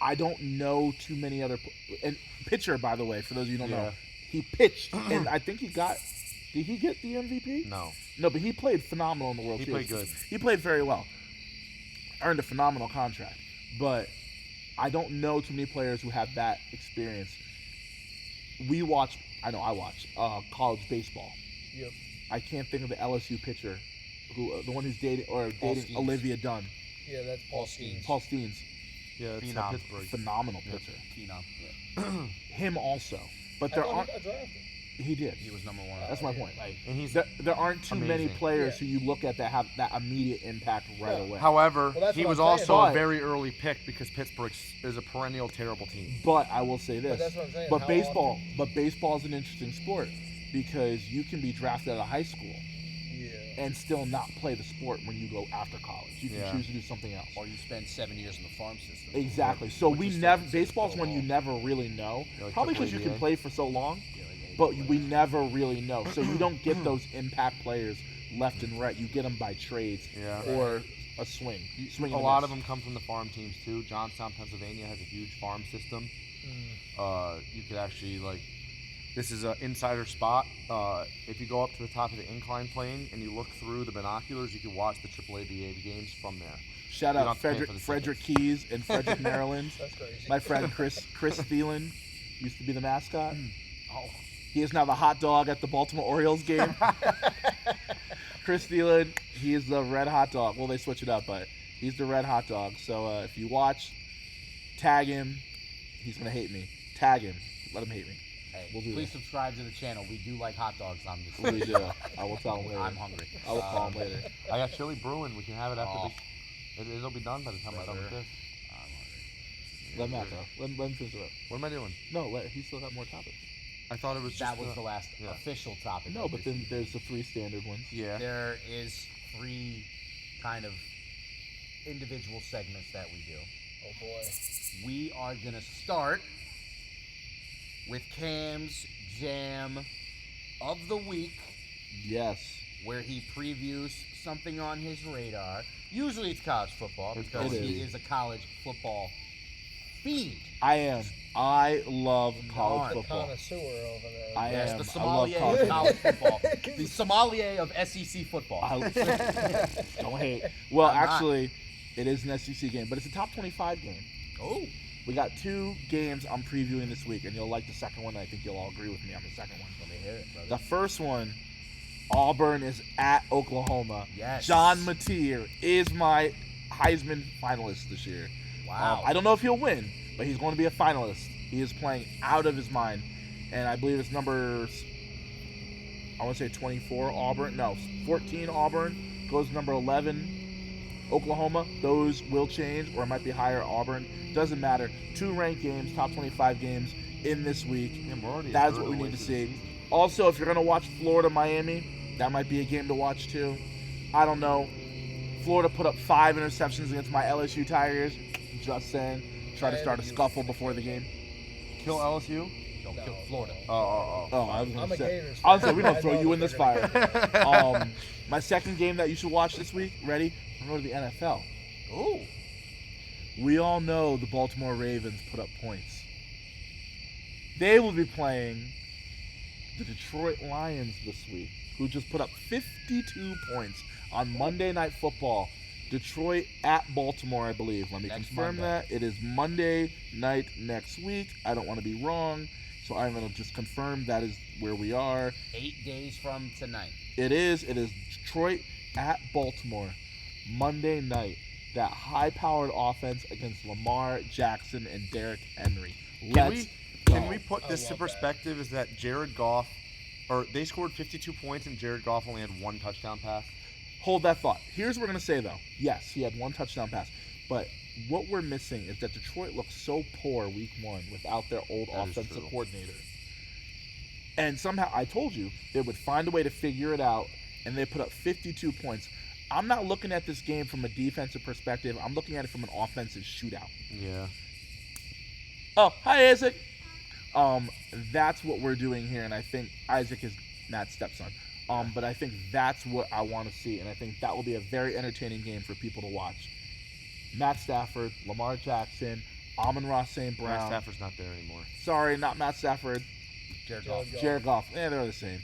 Speaker 2: I don't know too many other and pitcher, by the way, for those of you who don't know,
Speaker 3: Yeah.
Speaker 2: he pitched and I think he got. Did he get the MVP?
Speaker 3: No.
Speaker 2: No, but he played phenomenal in the World
Speaker 3: He
Speaker 2: Series.
Speaker 3: played good.
Speaker 2: He played very well. Earned a phenomenal contract. But I don't know too many players who have that experience. I watch college baseball.
Speaker 4: Yep.
Speaker 2: I can't think of the LSU pitcher, the one who's dating
Speaker 1: Steens.
Speaker 2: Olivia Dunn.
Speaker 4: Yeah, that's
Speaker 1: Paul
Speaker 4: Paul
Speaker 1: Steens.
Speaker 4: Steens.
Speaker 2: Paul Steens,
Speaker 3: Yeah, it's
Speaker 1: Phenom.
Speaker 3: Pittsburgh.
Speaker 2: phenomenal pitcher.
Speaker 1: Phenom. Yeah.
Speaker 2: Him also. But
Speaker 4: I
Speaker 2: there
Speaker 4: thought
Speaker 2: aren't.
Speaker 4: he got drafted.
Speaker 2: He did.
Speaker 1: He was number 1.
Speaker 2: That's my
Speaker 4: yeah.
Speaker 2: point. Like,
Speaker 3: And he's
Speaker 2: there aren't too many
Speaker 3: Amazing.
Speaker 2: players
Speaker 4: Yeah.
Speaker 2: who you look at that have that immediate impact right
Speaker 4: Yeah.
Speaker 2: away.
Speaker 3: However,
Speaker 4: Well, that's
Speaker 3: he
Speaker 4: what
Speaker 3: was
Speaker 4: I'm saying.
Speaker 3: also
Speaker 2: But-
Speaker 3: a very early pick because Pittsburgh is a perennial terrible team.
Speaker 2: But I will say this.
Speaker 4: But that's what I'm saying.
Speaker 2: But
Speaker 4: How
Speaker 2: baseball is an interesting sport because you can be drafted out of high school
Speaker 4: Yeah.
Speaker 2: and still not play the sport when you go after college. You can
Speaker 3: Yeah.
Speaker 2: choose to do something else.
Speaker 1: Or you spend 7 years in the farm system.
Speaker 2: Exactly. So
Speaker 1: Which
Speaker 2: we
Speaker 1: is still
Speaker 2: never
Speaker 1: considered
Speaker 2: baseball's
Speaker 1: pro
Speaker 2: one you
Speaker 1: ball.
Speaker 2: never really know.
Speaker 3: Yeah, like
Speaker 2: Probably
Speaker 3: triple
Speaker 2: because you can
Speaker 3: ABA.
Speaker 2: play for so long,
Speaker 1: Yeah, like
Speaker 2: but
Speaker 1: NBA
Speaker 2: we
Speaker 1: players.
Speaker 2: never really know. So you don't get those impact players left and right. You get them by trades
Speaker 3: Yeah.
Speaker 2: or a swing. Swing
Speaker 3: A
Speaker 2: and a
Speaker 3: lot
Speaker 2: miss.
Speaker 3: of them come from the farm teams too. Johnstown, Pennsylvania has a huge farm system.
Speaker 4: Mm.
Speaker 3: You could actually This is an insider spot. If you go up to the top of the incline plane and you look through the binoculars, you can watch the AAA games from there.
Speaker 2: Shout
Speaker 3: You don't
Speaker 2: out
Speaker 3: have to pay for the
Speaker 2: Frederick
Speaker 3: tickets.
Speaker 2: Keys in Frederick, Maryland.
Speaker 4: That's crazy.
Speaker 2: My friend Chris Thielen used to be the mascot.
Speaker 1: Oh,
Speaker 2: He is now the hot dog at the Baltimore Orioles game. Chris Thielen, he is the red hot dog. Well, they switch it up, but he's the red hot dog. So if you watch, tag him. He's going to hate me. Tag him. Let him hate me.
Speaker 1: hey,
Speaker 2: We'll do
Speaker 1: please
Speaker 2: that.
Speaker 1: subscribe to the channel. We do like hot dogs on this.
Speaker 2: We do. I will tell him later.
Speaker 1: I'm hungry.
Speaker 2: I will call him later.
Speaker 3: I got chili brewing. We can have it after
Speaker 1: Oh.
Speaker 3: It'll be done by the time we're done with
Speaker 1: Brother.
Speaker 3: this.
Speaker 1: I'm hungry.
Speaker 2: Let Matt go. Let him finish it up.
Speaker 3: What am I doing?
Speaker 2: No, he still got more topics.
Speaker 3: I thought it was just
Speaker 1: That was the last
Speaker 3: yeah.
Speaker 1: official topic.
Speaker 2: No,
Speaker 1: of
Speaker 2: but
Speaker 1: this
Speaker 2: then
Speaker 1: evening.
Speaker 2: there's the 3 standard ones.
Speaker 3: Yeah.
Speaker 1: There is 3 kind of individual segments that we do.
Speaker 4: Oh boy.
Speaker 1: We are gonna start with Cam's Jam of the Week,
Speaker 2: Yes.
Speaker 1: where he previews something on his radar. Usually it's college football because
Speaker 2: It
Speaker 1: he
Speaker 2: is.
Speaker 1: is a college football fiend.
Speaker 2: I am. I love college
Speaker 1: Darn.
Speaker 2: football.
Speaker 4: Connoisseur over there.
Speaker 2: I
Speaker 1: Yes,
Speaker 2: am.
Speaker 1: the
Speaker 2: I love
Speaker 1: sommelier
Speaker 2: college
Speaker 1: of college football. The sommelier of SEC football.
Speaker 2: Don't hate. Well,
Speaker 1: I'm not.
Speaker 2: actually, it is an SEC game, but it's a top 25 game.
Speaker 1: Oh,
Speaker 2: We got 2 games I'm previewing this week, and you'll like the second one. I think you'll all agree with me on the second one.
Speaker 1: let me hear it, brother.
Speaker 2: The first one, Auburn is at Oklahoma.
Speaker 1: Yes.
Speaker 2: John Mateer is my Heisman finalist this year.
Speaker 1: Wow.
Speaker 2: I don't know if he'll win, but he's going to be a finalist. He is playing out of his mind, and I believe it's number, I want to say 24 Auburn. No, 14 Auburn goes to number 11 Oklahoma. Those will change, or it might be higher Auburn. Doesn't matter. 2 ranked games, top 25 games in this week.
Speaker 3: Yeah, we're already a
Speaker 2: That's
Speaker 3: third
Speaker 2: what we
Speaker 3: of the
Speaker 2: need
Speaker 3: way
Speaker 2: to
Speaker 3: through the
Speaker 2: see.
Speaker 3: season.
Speaker 2: Also, if you're going to watch Florida-Miami, that might be a game to watch too. I don't know. Florida put up 5 interceptions against my LSU Tigers. Just saying. Try to start a scuffle before the game.
Speaker 3: Kill LSU?
Speaker 1: Don't
Speaker 4: No,
Speaker 1: kill Florida.
Speaker 3: Oh.
Speaker 2: Oh, I was
Speaker 4: I'm
Speaker 2: going
Speaker 4: a
Speaker 2: to say.
Speaker 4: Gators
Speaker 2: Honestly,
Speaker 4: fan.
Speaker 2: we don't
Speaker 4: I
Speaker 2: throw
Speaker 4: know
Speaker 2: you in
Speaker 4: that
Speaker 2: this
Speaker 4: they're
Speaker 2: fire.
Speaker 4: gonna-
Speaker 2: My second game that you should watch this week, ready? We're going to the NFL.
Speaker 1: Ooh.
Speaker 2: We all know the Baltimore Ravens put up points. They will be playing the Detroit Lions this week, who just put up 52 points on Monday Night Football. Detroit at Baltimore, I believe. Let me
Speaker 1: Next
Speaker 2: confirm
Speaker 1: Monday.
Speaker 2: that. It is Monday night next week. I don't want to be wrong, so I'm going to just confirm that is where we are.
Speaker 1: 8 days from tonight.
Speaker 2: It is Detroit at Baltimore, Monday night. That high-powered offense against Lamar Jackson and Derrick Henry. Let's
Speaker 3: Can
Speaker 2: go.
Speaker 3: we put
Speaker 4: I
Speaker 3: this to
Speaker 4: love that.
Speaker 3: perspective? Is that Jared Goff, or they scored 52 points and Jared Goff only had 1 touchdown pass?
Speaker 2: Hold that thought. Here's what we're going to say, though. Yes, he had 1 touchdown pass. But what we're missing is that Detroit looked so poor week 1 without their old
Speaker 3: That is
Speaker 2: offensive
Speaker 3: true.
Speaker 2: coordinator. And somehow, I told you, they would find a way to figure it out, and they put up 52 points. I'm not looking at this game from a defensive perspective. I'm looking at it from an offensive shootout.
Speaker 3: Yeah.
Speaker 2: Oh, hi, Isaac. That's what we're doing here, and I think Isaac is Matt's stepson. But I think that's what I want to see, and I think that will be a very entertaining game for people to watch. Matt Stafford, Lamar Jackson, Amon-Ra St.
Speaker 3: Matt
Speaker 2: Brown.
Speaker 3: Stafford's not there anymore.
Speaker 2: Sorry, not Matt Stafford.
Speaker 1: Jared
Speaker 4: Jared
Speaker 1: Goff.
Speaker 4: Goff.
Speaker 2: Jared Goff. They're the same.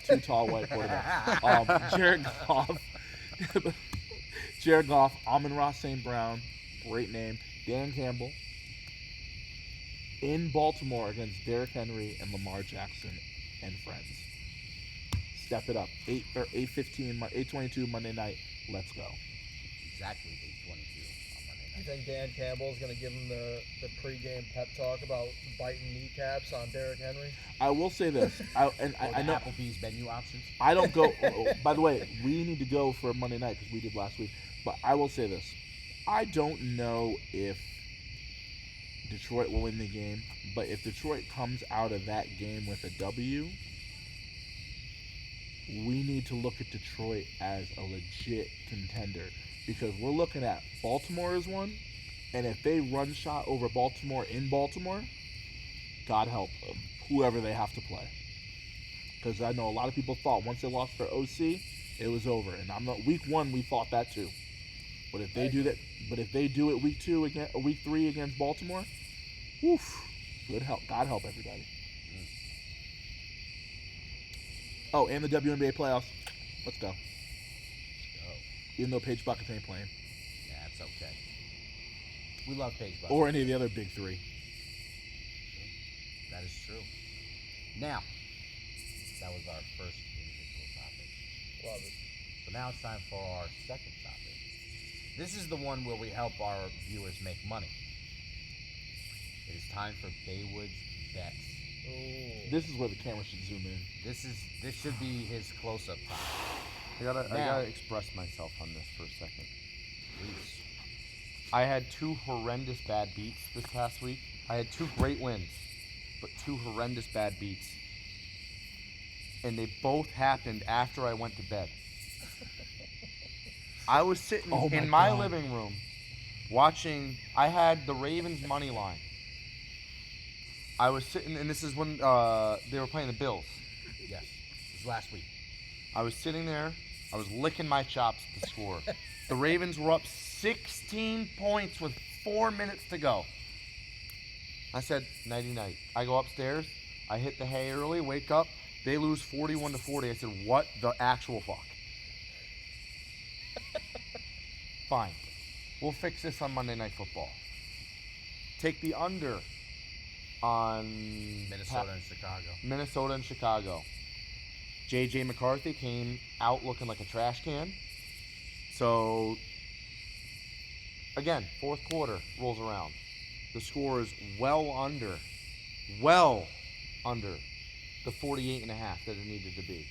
Speaker 2: 2 tall white quarterbacks. Jared Goff. Jared Goff, Amon-Ra St. Brown, great name. Dan Campbell in Baltimore against Derrick Henry and Lamar Jackson and friends. Step it up. 8:22 Monday night. Let's go.
Speaker 1: Exactly 8:22 on Monday
Speaker 4: You
Speaker 1: night.
Speaker 4: think Dan Campbell is going to give him the pregame pep talk about biting kneecaps on Derrick Henry?
Speaker 2: I will say this. I
Speaker 1: Or the
Speaker 2: know
Speaker 1: Applebee's menu options.
Speaker 2: I don't go. By the way, we need to go for Monday night because we did last week. But I will say this: I don't know if Detroit will win the game, but if Detroit comes out of that game with a W, we need to look at Detroit as a legit contender because we're looking at Baltimore as one, and if they run shot over Baltimore in Baltimore, God help them, whoever they have to play. Because I know a lot of people thought once they lost their OC, it was over. And I'm not week 1 we thought that too. But if they do that, if they do it week 2 against week 3 against Baltimore, woof, good help. God help everybody. Oh, and the WNBA playoffs. Let's go.
Speaker 1: Go.
Speaker 2: Even though Paige Buckets ain't playing.
Speaker 1: That's okay. We love Paige Buckets.
Speaker 2: Or any of the other big three.
Speaker 1: That is true. Now, that was our first individual topic.
Speaker 4: Love it.
Speaker 1: So now it's time for our second topic. This is the one where we help our viewers make money. It is time for Baywood's bets.
Speaker 4: Ooh.
Speaker 2: This is where the camera should zoom in.
Speaker 1: This should be his close-up time.
Speaker 3: I gotta
Speaker 1: Now-
Speaker 3: express myself on this for a second.
Speaker 1: Please.
Speaker 3: I had 2 horrendous bad beats this past week. I had 2 great wins, but 2 horrendous bad beats. And they both happened after I went to bed. I was sitting
Speaker 2: Oh
Speaker 3: in
Speaker 2: my
Speaker 3: my
Speaker 2: God.
Speaker 3: living room watching. I had the Ravens money line. I was sitting, and this is when they were playing the Bills.
Speaker 1: Yes. This was last week.
Speaker 3: I was sitting there. I was licking my chops at the score. The Ravens were up 16 points with 4 minutes to go. I said, nighty night. I go upstairs. I hit the hay early, wake up. They lose 41-40. I said, what the actual fuck? Fine. We'll fix this on Monday Night Football. Take the under on
Speaker 1: Minnesota and Chicago.
Speaker 3: Minnesota and Chicago. J.J. McCarthy came out looking like a trash can. So, again, fourth quarter rolls around. The score is well under the 48.5 that it needed to be.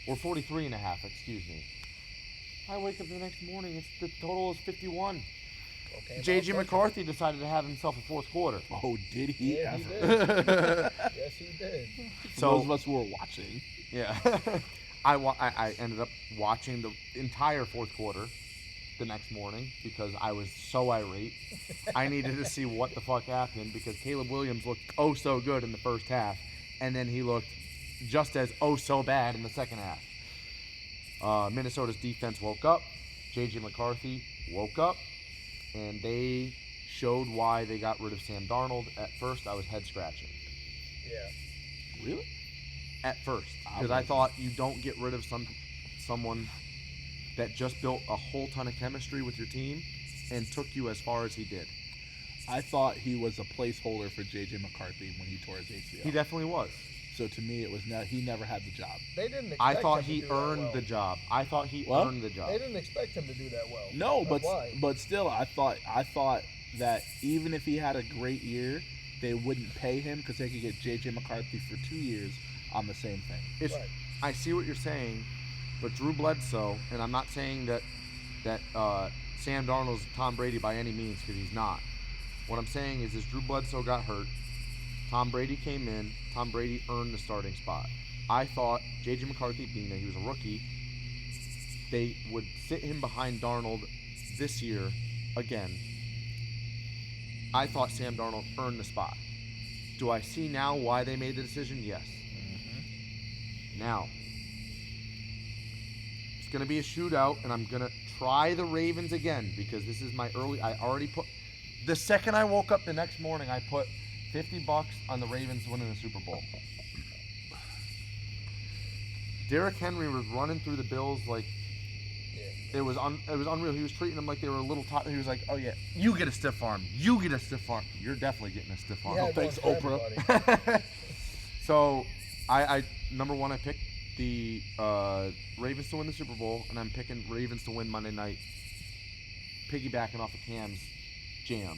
Speaker 3: Or 43.5, excuse me. I wake up the next morning, the total is 51.
Speaker 4: Okay,
Speaker 3: J.J.
Speaker 4: well,
Speaker 3: McCarthy decided to have himself a fourth quarter.
Speaker 2: Oh, did he?
Speaker 4: Yeah, he
Speaker 2: ever?
Speaker 4: did. Yes, he did.
Speaker 2: For
Speaker 3: So-
Speaker 2: those of us who were watching.
Speaker 3: Yeah. I ended up watching the entire fourth quarter the next morning because I was so irate. I needed to see what the fuck happened because Caleb Williams looked oh so good in the first half, and then he looked just as oh so bad in the second half. Minnesota's defense woke up. J.J. McCarthy woke up, and they showed why they got rid of Sam Darnold. At first, I was head scratching.
Speaker 4: Yeah.
Speaker 2: Really?
Speaker 3: At first, because I thought you don't get rid of someone that just built a whole ton of chemistry with your team and took you as far as he did.
Speaker 2: I thought he was a placeholder for J.J. McCarthy when he tore his ACL.
Speaker 3: He definitely was.
Speaker 2: So to me, it was he never had the job.
Speaker 4: They didn't expect
Speaker 3: I thought
Speaker 4: him to
Speaker 3: he
Speaker 4: do that
Speaker 3: earned
Speaker 4: well.
Speaker 3: the job. I thought he
Speaker 2: What?
Speaker 3: earned the job.
Speaker 4: They didn't expect him to do that well.
Speaker 2: No,
Speaker 4: That's why.
Speaker 2: but still, I thought that even if he had a great year, they wouldn't pay him because they could get J.J. McCarthy for 2 years on the same thing.
Speaker 3: It's,
Speaker 4: Right.
Speaker 3: I see what you're saying, but Drew Bledsoe, and I'm not saying that Sam Darnold's Tom Brady by any means, because he's not. What I'm saying is Drew Bledsoe got hurt. Tom Brady came in. Tom Brady earned the starting spot. I thought J.J. McCarthy, being that he was a rookie, they would sit him behind Darnold this year again. I thought Sam Darnold earned the spot. Do I see now why they made the decision? Yes. Now, it's going to be a shootout, and I'm going to try the Ravens again because this is my early. I already put. The second I woke up the next morning, I put $50 on the Ravens winning the Super Bowl. Derrick Henry was running through the Bills like
Speaker 4: Yeah.
Speaker 3: it was unreal. He was treating them like they were a little top. He was like, "Oh yeah, you get a stiff arm. You get a stiff arm. You're definitely getting a stiff arm."
Speaker 4: He had
Speaker 2: thanks,
Speaker 4: one for
Speaker 2: Oprah.
Speaker 4: everybody.
Speaker 3: So, I number one, I picked the Ravens to win the Super Bowl, and I'm picking Ravens to win Monday night. Piggybacking off of Cam's jam,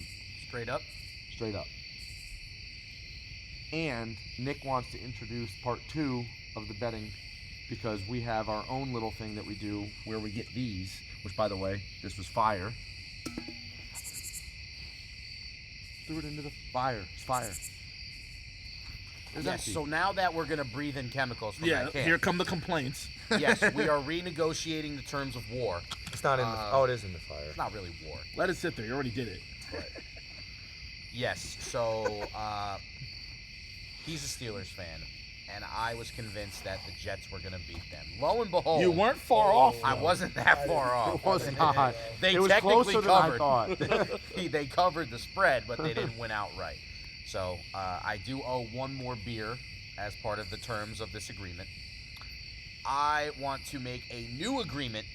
Speaker 1: Straight up.
Speaker 3: straight up. And Nick wants to introduce part 2 of the betting because we have our own little thing that we do where we get these, which by the way, this was fire. Threw it into the fire. It's fire. It was
Speaker 1: Yes,
Speaker 3: empty.
Speaker 1: so now that we're going to breathe in chemicals from
Speaker 2: Yeah,
Speaker 1: that can,
Speaker 2: here come the complaints.
Speaker 1: yes, we are renegotiating the terms of war.
Speaker 3: It's not in the. Oh, it is in the fire.
Speaker 1: It's not really war.
Speaker 2: Let it sit there. You already did it.
Speaker 1: Yes, so he's a Steelers fan, and I was convinced that the Jets were going to beat them. Lo and behold,
Speaker 2: You weren't far off.
Speaker 1: I wasn't that far off.
Speaker 3: It was not.
Speaker 1: They
Speaker 3: It was
Speaker 1: technically
Speaker 3: closer than I
Speaker 1: covered.
Speaker 3: thought.
Speaker 1: They covered the spread, but they didn't win outright. So I do owe one more beer as part of the terms of this agreement. I want to make a new agreement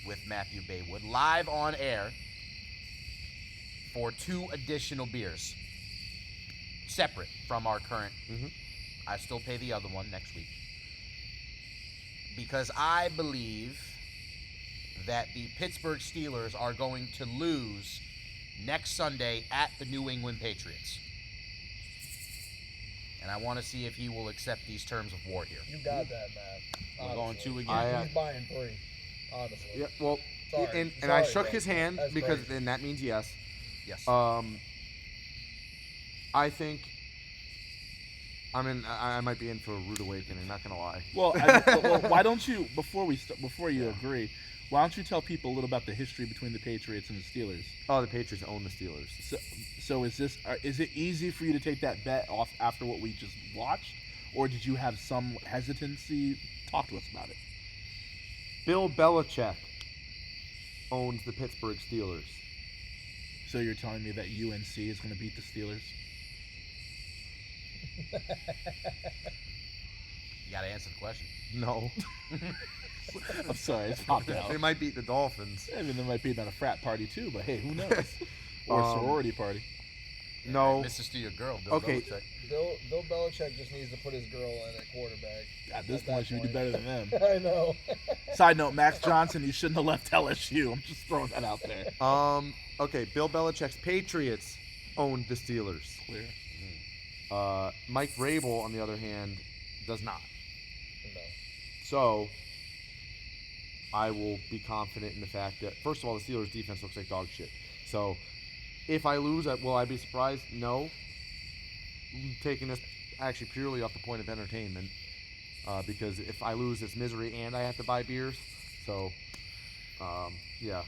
Speaker 1: with Matthew Baywood live on air for 2 additional beers, separate from our current. I still pay the other one next week because I believe that the Pittsburgh Steelers are going to lose next Sunday at the New England Patriots. And I want to see if he will accept these terms of war here.
Speaker 4: You got that, man.
Speaker 1: We're going 2
Speaker 4: He's
Speaker 1: again.
Speaker 4: buying 3, honestly.
Speaker 3: Yeah, well,
Speaker 4: Sorry.
Speaker 3: and I
Speaker 4: Sorry,
Speaker 3: shook
Speaker 4: man.
Speaker 3: his hand
Speaker 4: That's
Speaker 3: because
Speaker 4: crazy.
Speaker 3: then that means yes.
Speaker 1: Yes.
Speaker 3: I think. I mean, I might be in for a rude awakening. Not gonna lie.
Speaker 2: Well, why don't you before you agree? Why don't you tell people a little about the history between the Patriots and the Steelers?
Speaker 3: Oh, the Patriots own the Steelers.
Speaker 2: So is it easy for you to take that bet off after what we just watched, or did you have some hesitancy? Talk to us about it.
Speaker 3: Bill Belichick owns the Pittsburgh Steelers.
Speaker 2: So you're telling me that UNC is going to beat the Steelers?
Speaker 1: You got to answer the question.
Speaker 3: No.
Speaker 2: I'm sorry, it's popped out.
Speaker 3: They might beat the Dolphins.
Speaker 2: I mean, there might be at a frat party too, but hey, who knows? Or a sorority party.
Speaker 3: No.
Speaker 1: Mrs. to your girl, Bill
Speaker 3: Okay.
Speaker 1: Belichick.
Speaker 4: Bill Belichick just needs to put his girl in at quarterback.
Speaker 2: At this
Speaker 4: At that
Speaker 2: point, you would do better than them.
Speaker 4: I know.
Speaker 2: Side note: Max Johnson, you shouldn't have left LSU. I'm just throwing that out there.
Speaker 3: Okay. Bill Belichick's Patriots owned the Steelers.
Speaker 2: Clear.
Speaker 3: Mike Vrabel, on the other hand, does not.
Speaker 4: No.
Speaker 3: So, I will be confident in the fact that, first of all, the Steelers' defense looks like dog shit. So, if I lose, will I be surprised? No. I'm taking this actually purely off the point of entertainment, because if I lose, it's misery and I have to buy beers. So, yeah.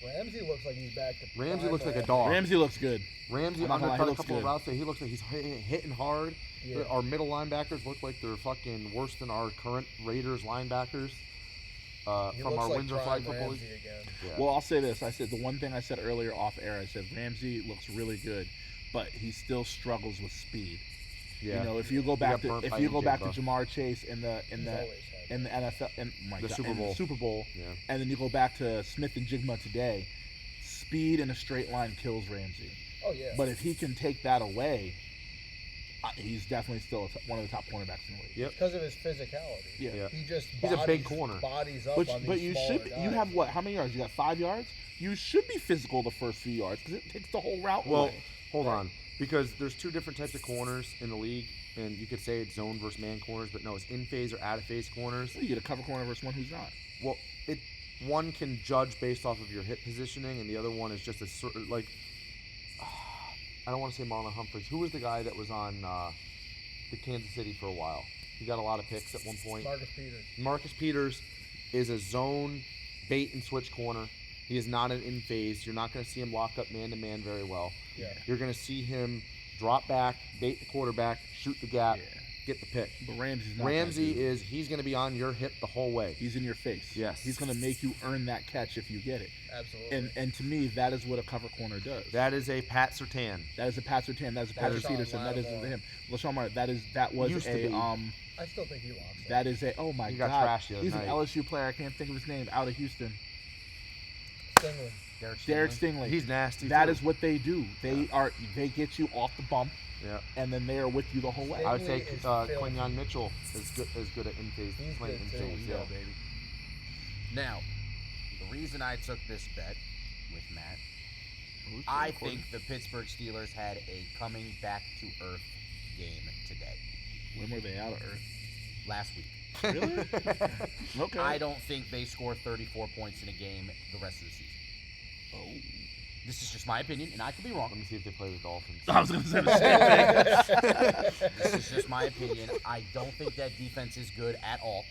Speaker 4: Ramsey looks like he's back to
Speaker 3: Ramsey
Speaker 4: prime
Speaker 3: looks like a
Speaker 4: Ramsey.
Speaker 3: dog.
Speaker 2: Ramsey looks good.
Speaker 3: Ramsey
Speaker 2: I'm not gonna lie, he
Speaker 3: undercut a
Speaker 2: looks
Speaker 3: couple of
Speaker 2: good.
Speaker 3: routes there. He looks like he's hitting hard.
Speaker 4: Yeah.
Speaker 3: Our middle linebackers look like they're fucking worse than our current Raiders linebackers
Speaker 4: He
Speaker 3: from
Speaker 4: looks
Speaker 3: our
Speaker 4: like
Speaker 3: Windsor
Speaker 4: prime
Speaker 3: Flag Football
Speaker 4: Ramsey
Speaker 3: League.
Speaker 4: again.
Speaker 3: Yeah.
Speaker 2: Well, I'll say this. I said the one thing I said earlier off air. I said Ramsey looks really good, but he still struggles with speed.
Speaker 3: Yeah.
Speaker 2: You know, if you go
Speaker 3: got
Speaker 2: back to
Speaker 3: burnt
Speaker 2: if
Speaker 3: by
Speaker 2: you go back to
Speaker 3: Jigba.
Speaker 2: Jamar Chase in the
Speaker 4: He's always had
Speaker 2: in the NFL and my
Speaker 3: The
Speaker 2: God,
Speaker 3: Super
Speaker 2: in
Speaker 3: Bowl.
Speaker 2: the Super Bowl,
Speaker 3: Yeah.
Speaker 2: and then you go back to Smith and Jigma today, speed in a straight line kills Ramsey.
Speaker 4: Oh yeah.
Speaker 2: But if he can take that away, he's definitely still one of the top cornerbacks in the league.
Speaker 3: Yep.
Speaker 4: because of his physicality.
Speaker 2: Yeah.
Speaker 3: Yeah.
Speaker 4: He just
Speaker 3: He's a big corner.
Speaker 4: Bodies up
Speaker 2: But
Speaker 4: on
Speaker 2: but
Speaker 4: these
Speaker 2: you
Speaker 4: smaller
Speaker 2: should you
Speaker 4: guys.
Speaker 2: have what? How many yards? You got 5 yards. You should be physical the first few yards because it takes the whole route
Speaker 3: Well,
Speaker 2: away.
Speaker 3: hold on, because there's two different types of corners in the league, and you could say it's zone versus man corners, but no, it's in phase or out of phase corners.
Speaker 2: You get a cover corner versus one who's not.
Speaker 3: Well, one can judge based off of your hip positioning, and the other one is just a certain like. I don't want to say Marlon Humphreys. Who was the guy that was on the Kansas City for a while? He got a lot of picks at one point.
Speaker 4: Marcus Peters.
Speaker 3: Marcus Peters is a zone bait and switch corner. He is not an in phase. You're not going to see him lock up man to man very well.
Speaker 4: Yeah.
Speaker 3: You're going to see him drop back, bait the quarterback, shoot the gap,
Speaker 2: Yeah.
Speaker 3: get the pick.
Speaker 2: But Ramsey's not.
Speaker 3: Ramsey
Speaker 2: that dude.
Speaker 3: he's going to be on your hip the whole way.
Speaker 2: He's in your face.
Speaker 3: Yes.
Speaker 2: He's going to make you earn that catch if you get it.
Speaker 4: Absolutely.
Speaker 2: And to me, that is what a cover corner does.
Speaker 3: That is a Pat Surtain.
Speaker 2: That is a Pat Surtain. That is a
Speaker 4: That
Speaker 2: Patrick
Speaker 4: is
Speaker 2: Peterson. That is
Speaker 4: Lattimore.
Speaker 2: him. LaShawn Martin. That was
Speaker 3: Used to
Speaker 2: a
Speaker 3: be.
Speaker 4: I still think he locks up.
Speaker 2: That is a oh my
Speaker 3: He
Speaker 2: god.
Speaker 3: got trashed the other
Speaker 2: He's
Speaker 3: night.
Speaker 2: an LSU player. I can't think of his name. Out of Houston.
Speaker 4: Stingley.
Speaker 2: Derek Stingley.
Speaker 3: He's nasty.
Speaker 2: That
Speaker 3: too.
Speaker 2: is what they do. They get you off the bump,
Speaker 3: Yeah.
Speaker 2: and then they are with you the whole way.
Speaker 3: I would say
Speaker 4: Stingley is filthy.
Speaker 3: Quinyon Mitchell is good at in phase.
Speaker 4: He's
Speaker 3: playing
Speaker 4: good,
Speaker 3: in
Speaker 4: too.
Speaker 3: phase.
Speaker 4: Yeah,
Speaker 3: Yeah.
Speaker 2: baby.
Speaker 1: Now, the reason I took this bet with Matt, I think the Pittsburgh Steelers had a coming back to earth game today,
Speaker 2: When were they out of earth?
Speaker 1: last week.
Speaker 2: Really? Okay.
Speaker 1: I don't think they score 34 points in a game the rest of the season.
Speaker 2: Oh.
Speaker 1: This is just my opinion, and I could be
Speaker 3: Let
Speaker 1: wrong.
Speaker 3: me see if they play the Dolphins.
Speaker 2: I was gonna say the same thing.
Speaker 1: This is just my opinion. I don't think that defense is good at all.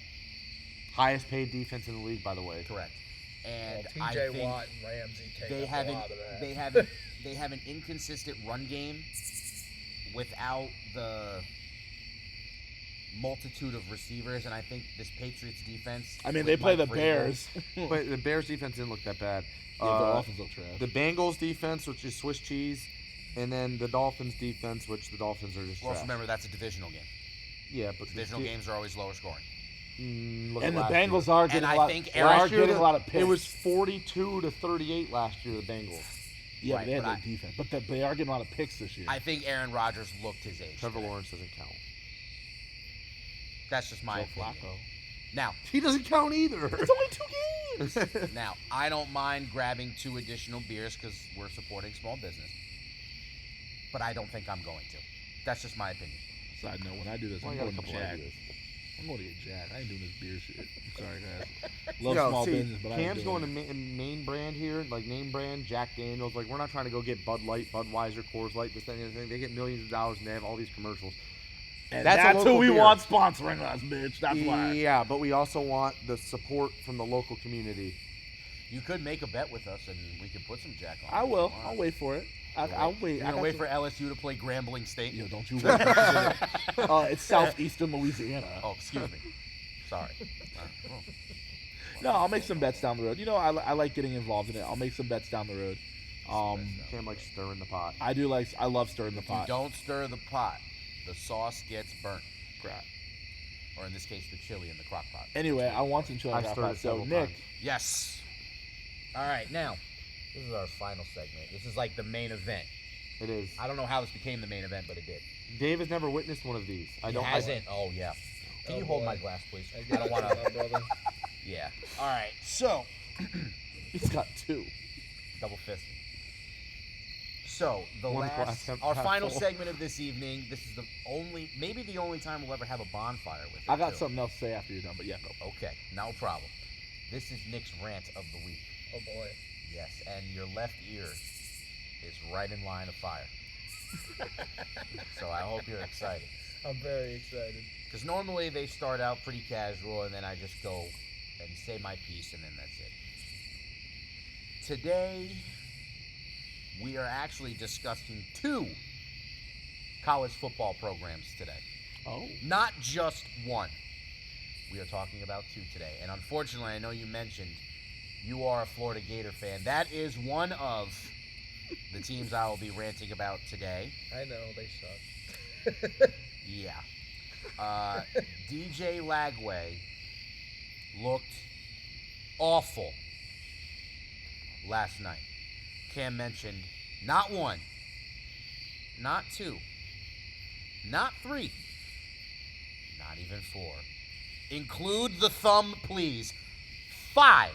Speaker 3: Highest paid defense in the league, by the way.
Speaker 1: Correct. And
Speaker 4: Well,
Speaker 1: I
Speaker 4: T.J.
Speaker 1: think
Speaker 4: Watt and Ramsey take
Speaker 1: they
Speaker 4: up
Speaker 1: have
Speaker 4: a
Speaker 1: an
Speaker 4: lot of that.
Speaker 1: they have an inconsistent run game without the multitude of receivers, and I think this Patriots defense.
Speaker 2: I mean,
Speaker 1: with
Speaker 2: they play
Speaker 1: Mike
Speaker 2: the
Speaker 1: Vrabel-
Speaker 2: Bears.
Speaker 3: But the Bears defense didn't look that bad.
Speaker 2: Yeah, the offense look trash.
Speaker 3: The Bengals defense, which is Swiss cheese, and then the Dolphins defense, which the Dolphins are just
Speaker 1: Well,
Speaker 3: trash.
Speaker 1: remember that's a divisional game.
Speaker 3: Yeah, but
Speaker 1: Divisional games are always lower scoring.
Speaker 3: Look
Speaker 2: And
Speaker 3: at
Speaker 2: the
Speaker 3: last
Speaker 2: Bengals
Speaker 3: year.
Speaker 2: are getting
Speaker 1: I
Speaker 2: a lot.
Speaker 1: think
Speaker 2: They
Speaker 1: Aaron-
Speaker 2: are
Speaker 3: Last year,
Speaker 2: getting a lot of picks.
Speaker 3: it was 42-38 last year. The Bengals.
Speaker 2: yeah,
Speaker 1: Right,
Speaker 2: they had
Speaker 1: but
Speaker 2: their defense, but they are getting a lot of picks this year.
Speaker 1: I think Aaron Rodgers looked his age.
Speaker 3: Trevor
Speaker 1: today.
Speaker 3: Lawrence doesn't count.
Speaker 1: That's just my
Speaker 2: Joe
Speaker 1: opinion.
Speaker 2: Flacco.
Speaker 1: Now,
Speaker 3: He doesn't count either.
Speaker 2: It's only 2 games.
Speaker 1: now I don't mind grabbing 2 additional beers because we're supporting small business, but I don't think I'm going to. That's just my opinion.
Speaker 2: Side note: when I do this,
Speaker 3: Well,
Speaker 2: I'm
Speaker 3: I got a
Speaker 2: going to
Speaker 3: couple
Speaker 2: Jag.
Speaker 3: ideas.
Speaker 2: I'm going to get Jag. I ain't doing this beer shit. I'm sorry, guys. Love
Speaker 3: Yo,
Speaker 2: small
Speaker 3: see,
Speaker 2: business, but I ain't
Speaker 3: Cam's
Speaker 2: doing
Speaker 3: going
Speaker 2: it.
Speaker 3: to name brand here, like name brand, Jack Daniels. Like, we're not trying to go get Bud Light, Budweiser, Coors Light, this, that, and the other thing. They get millions of dollars and they have all these commercials.
Speaker 2: And
Speaker 3: That's a
Speaker 2: that's who
Speaker 3: local
Speaker 2: we
Speaker 3: beer.
Speaker 2: want sponsoring us, bitch. That's why.
Speaker 3: Yeah, but we also want the support from the local community.
Speaker 1: You could make a bet with us, and we could put some Jack on.
Speaker 2: I
Speaker 1: it if
Speaker 2: will.
Speaker 1: you want.
Speaker 2: I'll wait for it. I'll wait.
Speaker 1: You're
Speaker 2: I
Speaker 1: gonna
Speaker 2: got
Speaker 1: wait
Speaker 2: to-
Speaker 1: for LSU to play Grambling State.
Speaker 2: Yo, don't you wait. for shit. It's southeastern Louisiana.
Speaker 1: Oh, excuse me. Sorry. Oh.
Speaker 2: No, I'll make some bets down the road. You know, I like getting involved in it. I'll make some bets down the road.
Speaker 3: Cam likes stirring the pot.
Speaker 2: I do like. I love stirring the
Speaker 1: If you
Speaker 2: pot.
Speaker 1: don't stir the pot, the sauce gets burnt.
Speaker 2: Crap.
Speaker 1: Or in this case, the chili in the crock pot.
Speaker 2: Anyway, I want some chili
Speaker 3: I've
Speaker 2: crock
Speaker 3: stirred
Speaker 2: pot.
Speaker 3: it
Speaker 2: So
Speaker 3: several
Speaker 2: Nick,
Speaker 3: times.
Speaker 1: Yes. All right, now, this is our final segment. This is like the main event.
Speaker 3: It is.
Speaker 1: I don't know how this became the main event, but it did.
Speaker 3: Dave has never witnessed one of these. I don't.
Speaker 1: He hasn't. Oh, yeah. Can
Speaker 4: Oh,
Speaker 1: you hold
Speaker 4: boy.
Speaker 1: my glass, please?
Speaker 4: I
Speaker 1: I
Speaker 4: get
Speaker 1: don't
Speaker 4: it,
Speaker 1: want
Speaker 4: my
Speaker 1: to.
Speaker 4: brother.
Speaker 1: Yeah. All right. So,
Speaker 2: he's got 2.
Speaker 1: double fisted. So, the
Speaker 3: One
Speaker 1: last,
Speaker 3: glass half
Speaker 1: our final
Speaker 3: full.
Speaker 1: segment of this evening. This is the only, maybe the only time we'll ever have a bonfire with it.
Speaker 2: I got
Speaker 1: too.
Speaker 2: something else to say after you're done, but yeah, go.
Speaker 1: Okay, no problem. This is Nick's rant of the week.
Speaker 4: Oh boy.
Speaker 1: Yes, and your left ear is right in line of fire. So I hope you're excited.
Speaker 4: I'm very excited.
Speaker 1: Because normally they start out pretty casual, and then I just go and say my piece, and then that's it. Today, we are actually discussing 2 college football programs today.
Speaker 2: Oh.
Speaker 1: Not just one. We are talking about 2 today. And unfortunately, I know you mentioned you are a Florida Gator fan. That is one of the teams I will be ranting about today.
Speaker 4: I know they suck.
Speaker 1: Yeah. DJ Lagway looked awful last night. Cam mentioned not 1, not 2, not 3, not even 4. Include the thumb, please. 5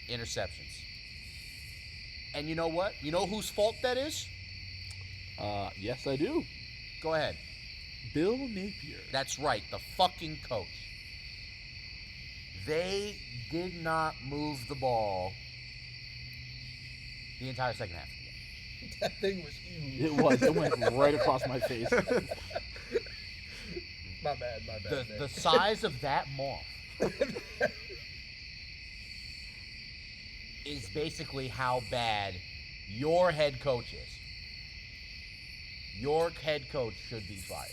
Speaker 1: interceptions. And you know what? You know whose fault that is?
Speaker 2: Yes, I do.
Speaker 1: Go ahead.
Speaker 2: Bill Napier.
Speaker 1: That's right, the fucking coach. They did not move the ball the entire second half of the game.
Speaker 4: That thing was huge.
Speaker 2: It was. It went right across my face.
Speaker 4: My bad.
Speaker 1: The
Speaker 4: Nick.
Speaker 1: size of that moth is basically how bad your head coach is. Your head coach should be fired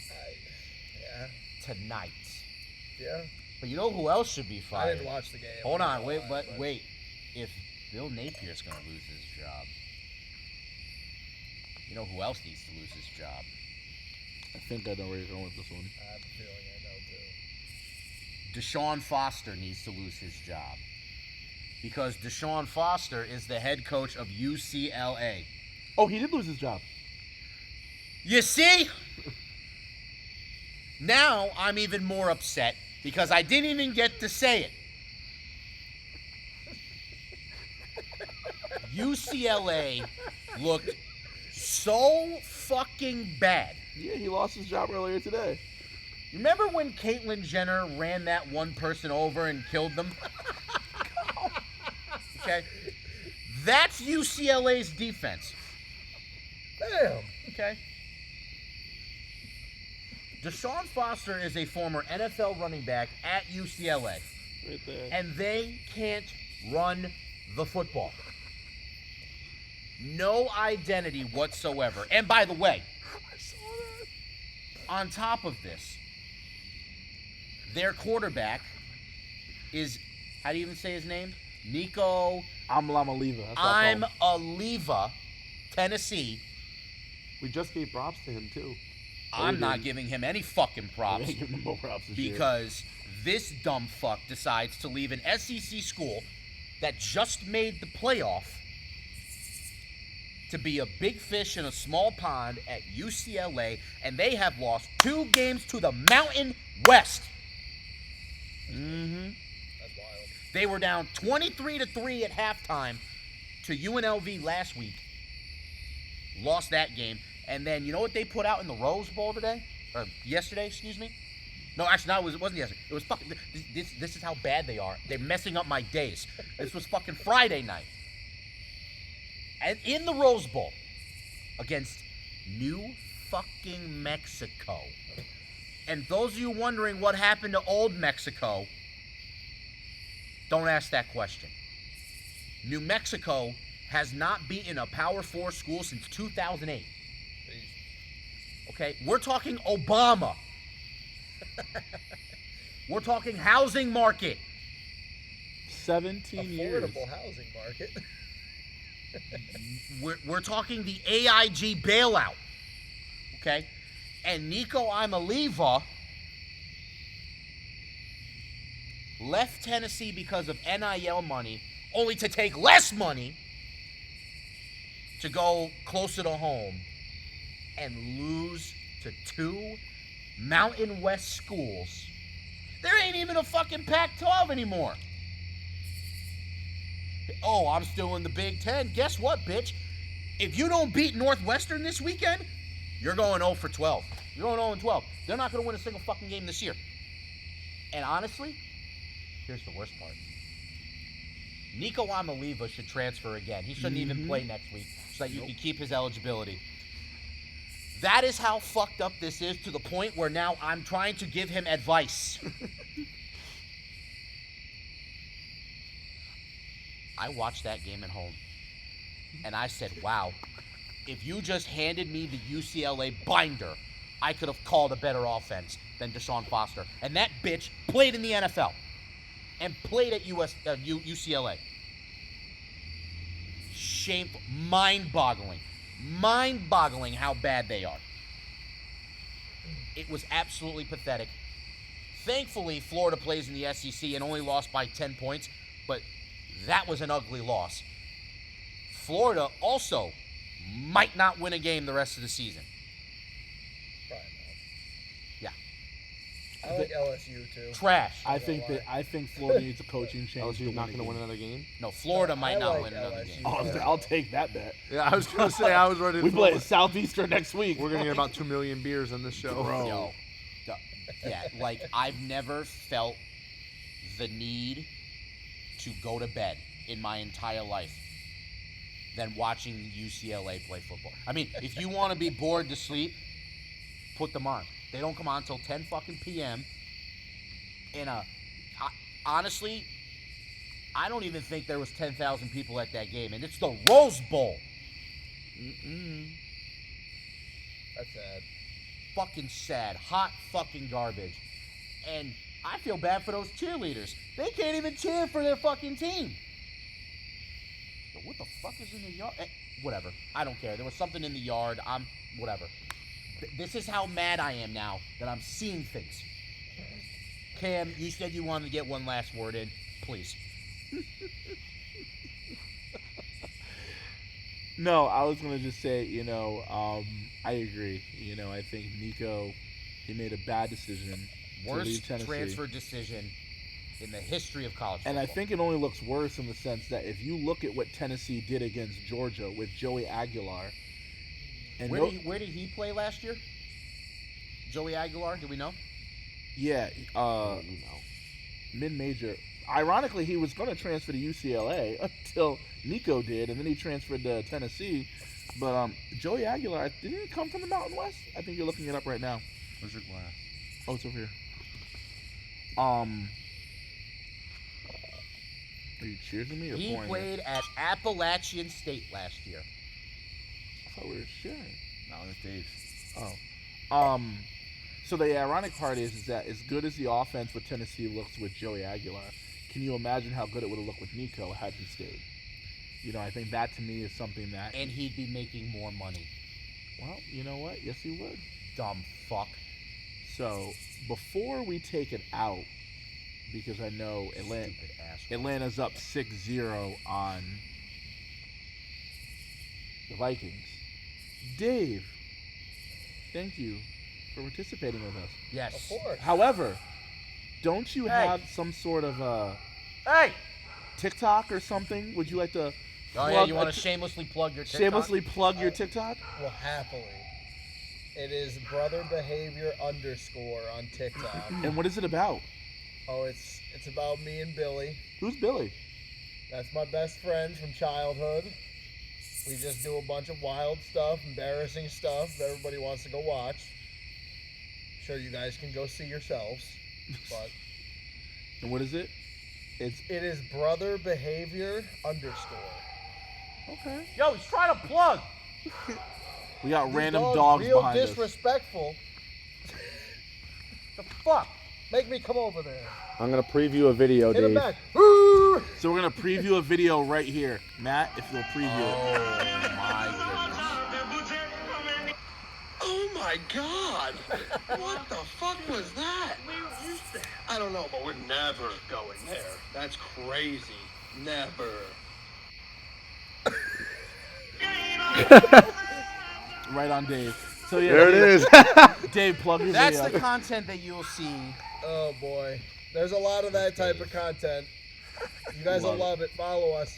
Speaker 4: Yeah.
Speaker 1: tonight.
Speaker 4: Yeah.
Speaker 1: But you know who else should be
Speaker 4: I
Speaker 1: fired?
Speaker 4: didn't watch the game.
Speaker 1: Hold
Speaker 4: I'm
Speaker 1: on,
Speaker 4: not
Speaker 1: wait,
Speaker 4: gonna
Speaker 1: but
Speaker 4: lie,
Speaker 1: wait. If Bill Napier's going to lose his job, you know who else needs to lose his job?
Speaker 2: I think I know where you're going with this one.
Speaker 4: I have a feeling I know too.
Speaker 1: Deshaun Foster needs to lose his job. Because Deshaun Foster is the head coach of UCLA.
Speaker 2: Oh, he did lose his job.
Speaker 1: You see? Now I'm even more upset because I didn't even get to say it. UCLA looked so fucking bad.
Speaker 2: Yeah, he lost his job earlier today.
Speaker 1: Remember when Caitlyn Jenner ran that one person over and killed them? Okay? That's UCLA's defense.
Speaker 4: Damn.
Speaker 1: Okay? Deshaun Foster is a former NFL running back at UCLA,
Speaker 2: Right there.
Speaker 1: and they can't run the football. No identity whatsoever. And by the way,
Speaker 2: I saw that.
Speaker 1: on top of this, their quarterback is, how do you even say his name? Nico
Speaker 2: I'm Lamaleva. That's what I call him.
Speaker 1: Aleva, Tennessee.
Speaker 3: We just gave props to him too.
Speaker 1: I'm not giving him any fucking
Speaker 2: I
Speaker 1: props
Speaker 2: ain't giving him no props this year.
Speaker 1: because this dumb fuck decides to leave an SEC school that just made the playoff to be a big fish in a small pond at UCLA, and they have lost 2 games to the Mountain West. Mm-hmm.
Speaker 4: That's wild.
Speaker 1: They were down 23-3 at halftime to UNLV last week. Lost that game. And then, you know what they put out in the Rose Bowl today? Or yesterday, excuse me? No, actually, no, it wasn't yesterday. It was fucking... This is how bad they are. They're messing up my days. This was fucking Friday night. And in the Rose Bowl against New fucking Mexico. And those of you wondering what happened to old Mexico, don't ask that question. New Mexico has not beaten a Power 4 school since 2008. Okay? We're talking Obama. We're talking housing market.
Speaker 2: 17 years.
Speaker 4: Affordable housing market.
Speaker 1: We're talking the AIG bailout. Okay? And Nico Imaliva left Tennessee because of NIL money, only to take less money to go closer to home and lose to 2 Mountain West schools. There ain't even a fucking Pac-12 anymore. Oh, I'm still in the Big Ten. Guess what, bitch? If you don't beat Northwestern this weekend, you're going 0 for 12. You're going 0 and 12. They're not going to win a single fucking game this year. And honestly, here's the worst part. Nico Imaliva should transfer again. He shouldn't even play next week so that you can keep his eligibility. That is how fucked up this is, to the point where now I'm trying to give him advice. I watched that game at home, and I said, wow, if you just handed me the UCLA binder, I could have called a better offense than Deshaun Foster. And that bitch played in the NFL and played at UCLA. Shameful. Mind-boggling. Mind-boggling how bad they are. It was absolutely pathetic. Thankfully, Florida plays in the SEC and only lost by 10 points, but that was an ugly loss. Florida also might not win a game the rest of the season.
Speaker 4: Probably
Speaker 1: Yeah.
Speaker 4: not. I like LSU too.
Speaker 1: Trash.
Speaker 2: I think Florida needs a coaching change.
Speaker 3: LSU's not going to win another game.
Speaker 1: No, Florida
Speaker 4: No,
Speaker 1: might
Speaker 4: I
Speaker 1: not
Speaker 4: like
Speaker 1: win another
Speaker 4: LSU.
Speaker 1: game.
Speaker 2: Oh, I'll take that bet.
Speaker 3: Yeah, I was going to say, I was ready to
Speaker 2: We play at Southeastern next week.
Speaker 3: We're going to get about 2 million beers on this show.
Speaker 2: Bro.
Speaker 1: Yo, yeah, like I've never felt the need to go to bed in my entire life than watching UCLA play football. I mean, if you want to be bored to sleep, put them on. They don't come on until 10 fucking p.m. Honestly, I don't even think there was 10,000 people at that game, and it's the Rose Bowl.
Speaker 4: That's sad.
Speaker 1: Fucking sad. Hot fucking garbage. And I feel bad for those cheerleaders. They can't even cheer for their fucking team. But what the fuck is in the yard? Whatever. I don't care. There was something in the yard. Whatever. This is how mad I am now that I'm seeing things. Cam, you said you wanted to get one last word in. Please.
Speaker 2: No, I was gonna just say, I agree. I think Nico, he made a bad decision to leave
Speaker 1: Worst
Speaker 2: Tennessee.
Speaker 1: transfer decision in the history of college
Speaker 2: And
Speaker 1: football.
Speaker 2: I think it only looks worse in the sense that if you look at what Tennessee did against Georgia with Joey Aguilar, and
Speaker 1: Where did he play last year? Joey Aguilar, do we know?
Speaker 2: yeah, mid-major. Ironically, he was going to transfer to UCLA until Nico did, and then he transferred to Tennessee. But Joey Aguilar, didn't he come from the Mountain West? I think you're looking it up right now.
Speaker 3: Where's your glass?
Speaker 2: Oh, it's over here. Are you cheersing me or
Speaker 1: He
Speaker 2: pouring
Speaker 1: played at Appalachian State last year.
Speaker 2: I thought we were sharing.
Speaker 3: No, that's Dave's.
Speaker 2: Oh. So the ironic part is that as good as the offense with Tennessee looks with Joey Aguilar, can you imagine how good it would have looked with Nico had he stayed? I think that to me is something that...
Speaker 1: And he'd be making more money.
Speaker 2: Well, you know what? Yes, he would.
Speaker 1: dumb fuck.
Speaker 2: So before we take it out, because I know
Speaker 1: Stupid asshole.
Speaker 2: Atlanta's up 6-0 on the Vikings. Dave, thank you for participating with us.
Speaker 1: Yes.
Speaker 4: Of course.
Speaker 2: However, don't you
Speaker 1: Hey.
Speaker 2: have some sort of
Speaker 1: Hey!
Speaker 2: TikTok or something? Would you like to
Speaker 1: Oh, yeah, you want to shamelessly plug your TikTok?
Speaker 2: shamelessly plug your TikTok?
Speaker 4: Well, happily. It is brother behavior underscore on TikTok.
Speaker 2: And what is it about?
Speaker 4: Oh, it's about me and Billy.
Speaker 2: Who's Billy?
Speaker 4: That's my best friend from childhood. We just do a bunch of wild stuff, embarrassing stuff that everybody wants to go watch. Sure, you guys can go see yourselves, but
Speaker 2: And what is it?
Speaker 4: it is brother behavior underscore.
Speaker 2: Okay.
Speaker 1: Yo, he's trying to plug.
Speaker 2: We got
Speaker 4: These
Speaker 2: random
Speaker 4: dogs
Speaker 2: dogs
Speaker 4: real
Speaker 2: behind us.
Speaker 4: disrespectful.
Speaker 1: The fuck?
Speaker 4: Make me come over there.
Speaker 3: I'm gonna preview a video,
Speaker 4: Hit him
Speaker 3: Dave.
Speaker 4: back. Woo!
Speaker 2: So we're gonna preview a video right here. Matt, if you'll preview it.
Speaker 1: Oh, my goodness.
Speaker 5: Oh my God! What the fuck was that? I don't know, but we're never going there. That's crazy. Never.
Speaker 2: Right on Dave. So yeah,
Speaker 3: There it
Speaker 2: Dave,
Speaker 3: is.
Speaker 2: Dave, plug your
Speaker 1: That's
Speaker 2: video.
Speaker 1: the content that you'll see.
Speaker 4: Oh boy. There's a lot of that type of content. You guys will love it. Follow us.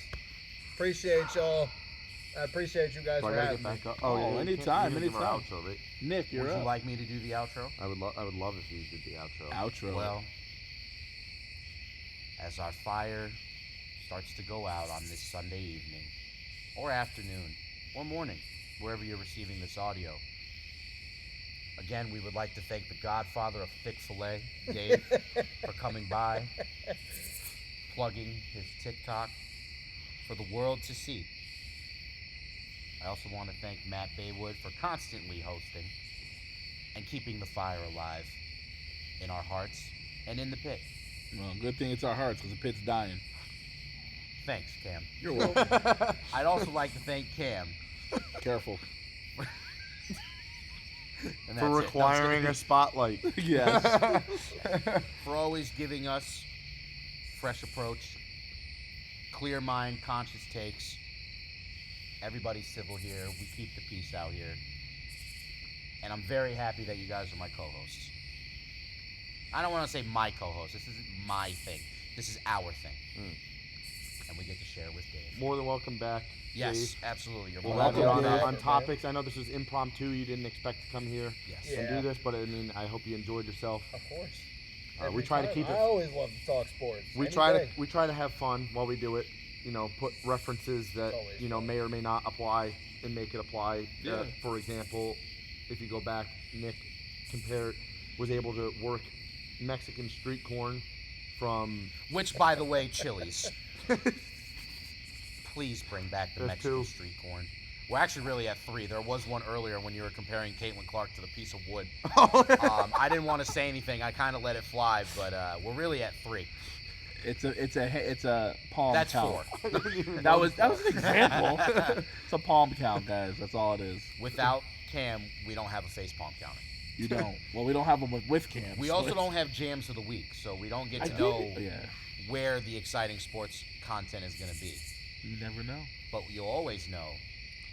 Speaker 4: Appreciate y'all. I appreciate you guys
Speaker 3: Do I
Speaker 4: for
Speaker 3: gotta
Speaker 4: having
Speaker 3: get
Speaker 4: me.
Speaker 3: back up?
Speaker 2: Oh,
Speaker 3: yeah, you
Speaker 2: anytime,
Speaker 3: can't give our
Speaker 2: anytime.
Speaker 3: outro, right?
Speaker 2: Nick, you're
Speaker 1: Would
Speaker 2: up.
Speaker 1: you like me to do the outro?
Speaker 3: I would love if you did the outro.
Speaker 2: Outro.
Speaker 1: Well, as our fire starts to go out on this Sunday evening, or afternoon, or morning, wherever you're receiving this audio, again, we would like to thank the godfather of thick filet, Dave, for coming by, plugging his TikTok for the world to see. I also want to thank Matt Baywood for constantly hosting and keeping the fire alive in our hearts and in the pit.
Speaker 2: Well, good thing it's our hearts because the pit's dying.
Speaker 1: Thanks, Cam.
Speaker 2: You're welcome.
Speaker 1: I'd also like to thank Cam.
Speaker 2: Careful.
Speaker 1: And
Speaker 3: For
Speaker 1: that's it.
Speaker 3: requiring a spotlight.
Speaker 2: Yes.
Speaker 1: For always giving us fresh approach, clear mind, conscious takes. Everybody's civil here. We keep the peace out here. And I'm very happy that you guys are my co-hosts. I don't want to say my co-host. This isn't my thing. This is our thing. And we get to share with Dave.
Speaker 3: More than welcome back.
Speaker 1: Yes,
Speaker 3: Dave.
Speaker 1: absolutely. You're
Speaker 3: We'll
Speaker 1: more
Speaker 3: have you
Speaker 1: welcome
Speaker 3: on,
Speaker 1: back.
Speaker 3: on topics. I know this was impromptu. You didn't expect to come here
Speaker 1: Yes.
Speaker 4: Yeah.
Speaker 3: and do this, but I mean, I hope you enjoyed yourself.
Speaker 4: Of course.
Speaker 3: We
Speaker 4: Every
Speaker 3: try to
Speaker 4: time.
Speaker 3: keep it.
Speaker 4: I always love to talk sports.
Speaker 3: We
Speaker 4: Any
Speaker 3: try
Speaker 4: day.
Speaker 3: to have fun while we do it. You know, put references that
Speaker 4: Always
Speaker 3: you know
Speaker 4: fun.
Speaker 3: may or may not apply and make it apply.
Speaker 2: Yeah.
Speaker 3: For example, if you go back, Nick was able to work Mexican street corn from
Speaker 1: Which, by the way, Chili's. Please bring back the
Speaker 3: There's
Speaker 1: Mexican
Speaker 3: two.
Speaker 1: street corn. We're actually really at 3. There was one earlier when you were comparing Caitlin Clark to the piece of wood. I didn't want to say anything. I kind of let it fly, but we're really at 3.
Speaker 2: It's a palm
Speaker 1: That's
Speaker 2: count.
Speaker 1: 4.
Speaker 2: That was an example. It's a palm count, guys. That's all it is.
Speaker 1: Without Cam, we don't have a face palm counter.
Speaker 2: You don't. Well, we don't have them with cams.
Speaker 1: We also don't have jams of the week, so we don't get
Speaker 2: I
Speaker 1: to
Speaker 2: did-
Speaker 1: know
Speaker 2: Yeah.
Speaker 1: where the exciting sports content is going to be.
Speaker 2: You never know.
Speaker 1: But you'll always know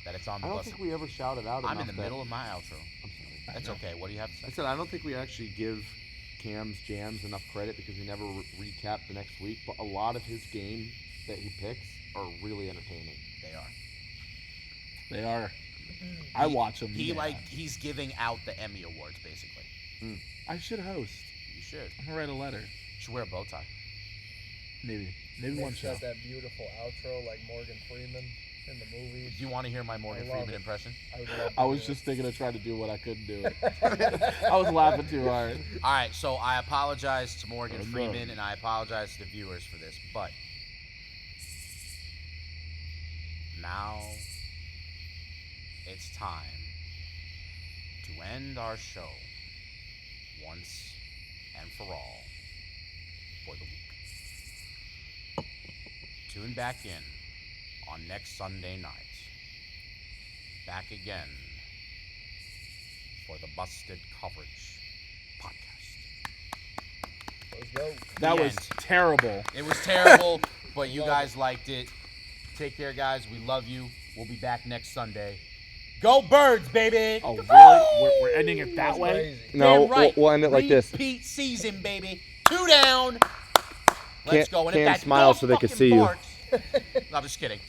Speaker 1: that it's on the
Speaker 3: I don't
Speaker 1: bus.
Speaker 3: think we ever shouted out.
Speaker 1: I'm in
Speaker 3: enough
Speaker 1: the
Speaker 3: that-
Speaker 1: middle of my outro.
Speaker 3: I'm sorry.
Speaker 1: That's okay. What do you have to
Speaker 3: I
Speaker 1: say?
Speaker 3: said I don't think we actually give Cam's jams enough credit because we never recap the next week. But a lot of his game that he picks are really entertaining.
Speaker 1: They are.
Speaker 2: They are. I watch them.
Speaker 1: He's giving out the Emmy Awards, basically.
Speaker 2: I should host.
Speaker 1: You should.
Speaker 2: I'm gonna write a letter.
Speaker 1: You should wear a bow tie.
Speaker 2: Maybe one
Speaker 4: Nick's
Speaker 2: show.
Speaker 4: got that beautiful outro like Morgan Freeman in the movies.
Speaker 1: Do you want to hear my Morgan
Speaker 4: I love
Speaker 1: Freeman
Speaker 4: it.
Speaker 1: impression?
Speaker 4: I would love to
Speaker 2: I was
Speaker 4: do
Speaker 2: just thinking of trying to do what I couldn't do it. I was laughing too hard.
Speaker 1: All right, so I apologize to Morgan
Speaker 2: Oh, no.
Speaker 1: Freeman and I apologize to the viewers for this, but now it's time to end our show once and for all for the week. Tune back in on next Sunday night. Back again for the Busted Coverage podcast.
Speaker 4: Let's go.
Speaker 2: That
Speaker 1: The
Speaker 2: was
Speaker 1: end.
Speaker 2: terrible.
Speaker 1: It was terrible, but you guys liked it. Take care, guys. We love you. We'll be back next Sunday. Go Birds, baby!
Speaker 2: Oh, really? We're ending it that
Speaker 4: That's
Speaker 2: way?
Speaker 4: crazy.
Speaker 6: No,
Speaker 1: Damn right.
Speaker 6: we'll end it like this.
Speaker 1: Repeat season, baby. 2 down. Let's
Speaker 6: Can't-
Speaker 1: go. And
Speaker 6: can't
Speaker 1: if that
Speaker 6: smile
Speaker 1: dog
Speaker 6: so they can
Speaker 1: fucking
Speaker 6: see you.
Speaker 1: barks- No, I'm just kidding.